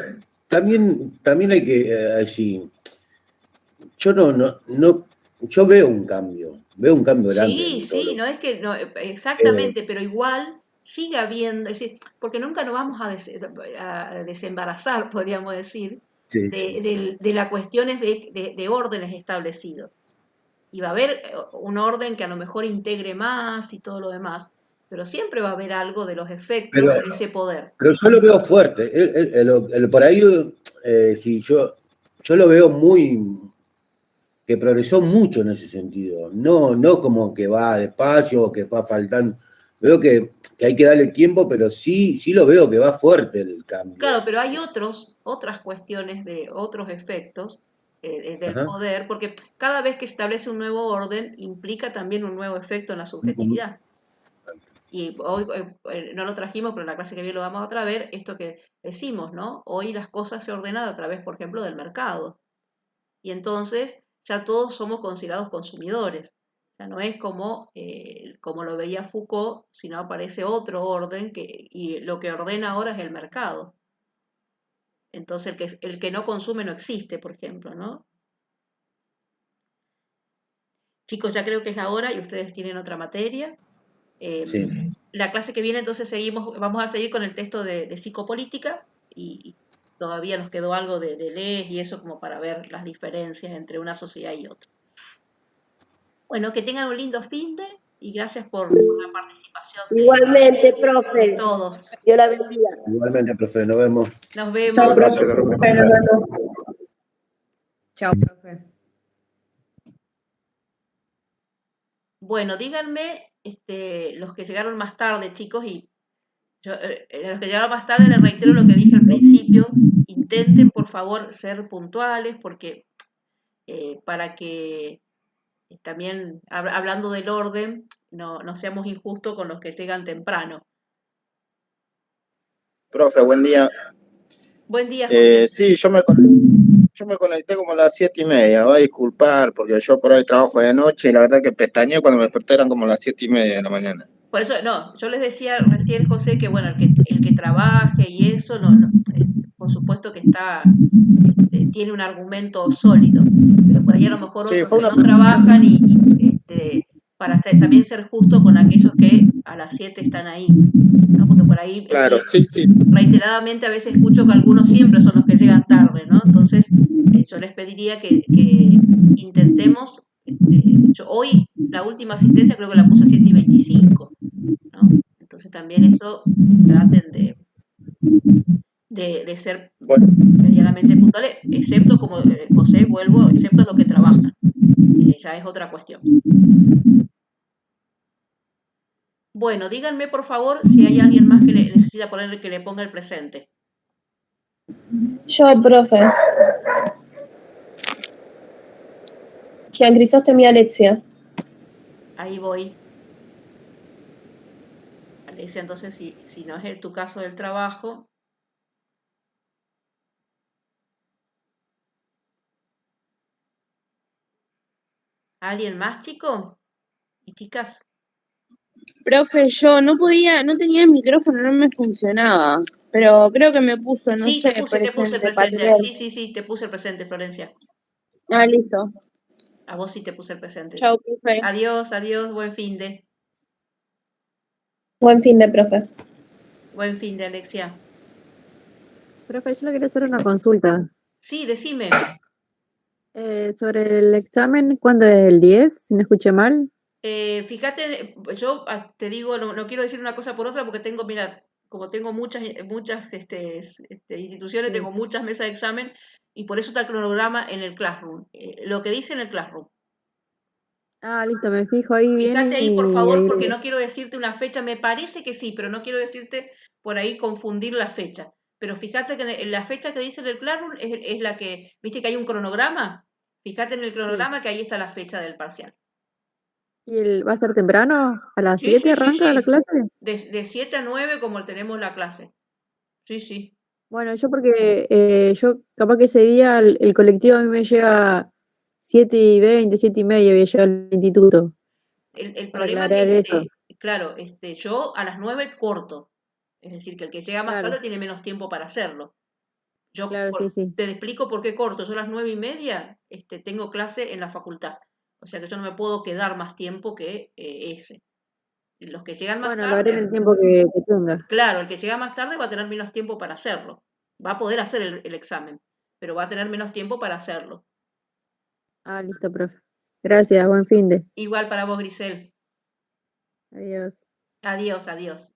también hay que decir, yo yo veo un cambio grande Sí, en todo sí, lo no es que, no, exactamente, pero igual sigue habiendo, es decir, porque nunca nos vamos a desembarazar, podríamos decir, sí, sí. de las cuestiones de órdenes establecidos. Y va a haber un orden que a lo mejor integre más y todo lo demás, pero siempre va a haber algo de los efectos Pero, de ese poder. pero yo lo veo fuerte. Por ahí, sí, yo lo veo que progresó mucho en ese sentido. No como que va despacio o que va faltando. Veo que hay que darle tiempo, pero sí lo veo que va fuerte el cambio. Claro, pero hay otras cuestiones de otros efectos del Ajá. poder, porque cada vez que se establece un nuevo orden implica también un nuevo efecto en la subjetividad. Y hoy no lo trajimos, pero en la clase que viene lo vamos a ver, esto que decimos, ¿no? Hoy las cosas se ordenan a través, por ejemplo, del mercado. Y entonces ya todos somos considerados consumidores. Ya no es como lo veía Foucault, sino aparece otro orden y lo que ordena ahora es el mercado. Entonces el que no consume no existe, por ejemplo, ¿no? Chicos, ya creo que es la hora y ustedes tienen otra materia. Sí. La clase que viene entonces vamos a seguir con el texto de psicopolítica y todavía nos quedó algo de Deleuze y eso como para ver las diferencias entre una sociedad y otra. Bueno, que tengan un lindo finde y gracias por la participación Igualmente, de profe. todos. Dios la bendiga. Igualmente, profe, nos vemos. Nos vemos. Chao, profe. Chao, profe. Bueno, díganme los que llegaron más tarde, chicos, y los que llegaron más tarde les reitero lo que dije al principio, intenten por favor ser puntuales porque para que también hablando del orden no seamos injustos con los que llegan temprano. Profe, buen día. Buen día, José. Sí, yo me conecté como a las 7:30. Va a disculpar porque yo por ahí trabajo de noche y la verdad que pestañeé cuando me desperté eran como las 7:30 de la mañana. Por eso, no, yo les decía recién, José, que bueno, el que trabaje y eso, por supuesto que tiene un argumento sólido, pero por ahí a lo mejor Sí, otros fue que una... no trabajan para también ser justos con aquellos que a las 7 están ahí, ¿no? Porque por ahí Claro, sí. reiteradamente a veces escucho que algunos siempre son los que llegan tarde, ¿no? Entonces yo les pediría que intentemos, hoy la última asistencia creo que la puse 7:25, ¿no? Entonces también eso traten de ser medianamente puntuales, excepto como José, vuelvo, excepto lo que trabajan, ya es otra cuestión. Bueno, díganme por favor si hay alguien más que necesita ponerle que le ponga el presente. Yo, profe. Jean Crisóstomo y Alexia. Ahí voy. Alexia, entonces si no es tu caso del trabajo. ¿Alguien más, chico? ¿Y chicas? Profe, yo no tenía el micrófono, no me funcionaba, pero creo que me puso, no Sí, sé, te puse el presente para presente. leer. Sí, te puse el presente, Florencia. Ah, listo. A vos sí te puse el presente. Chao, profe. Adiós, buen fin de. Buen fin de, profe. Buen fin de, Alexia. Profe, yo le quería hacer una consulta. Sí, decime. Sobre el examen, ¿cuándo es el 10? Si no escuché mal. Fíjate, yo te digo, no quiero decir una cosa por otra porque tengo, mira, como tengo muchas instituciones, Sí. tengo muchas mesas de examen y por eso está el cronograma en el Classroom. Lo que dice en el Classroom. Ah, listo, me fijo ahí bien. Fíjate ahí, por favor, ahí... porque no quiero decirte una fecha, me parece que sí, pero no quiero decirte por ahí confundir la fecha. Pero fíjate que la fecha que dice en el Classroom es la que, viste que hay un cronograma. Fíjate en el Sí. cronograma que ahí está la fecha del parcial. ¿Y va a ser temprano? ¿A las Sí, 7 sí, sí, arranca la sí. clase? De 7 a 9 como tenemos la clase. Sí, sí. Bueno, yo porque yo capaz que ese día el colectivo a mí me llega 7:20, 7:30 voy a llegar al instituto. El Para problema aclarar que, eso. claro, yo a las 9 corto. Es decir, que el que llega más Claro, tarde tiene menos tiempo para hacerlo. claro, sí, sí. Te explico por qué corto. Yo a las 9:30 tengo clase en la facultad. O sea que yo no me puedo quedar más tiempo que ese. Y los que llegan más Bueno, lo haré en tarde, el tiempo que tenga. claro, el que llega más tarde va a tener menos tiempo para hacerlo. Va a poder hacer el examen, pero va a tener menos tiempo para hacerlo. Ah, listo, profe. Gracias, buen fin de. Igual para vos, Grisel. Adiós. Adiós, adiós.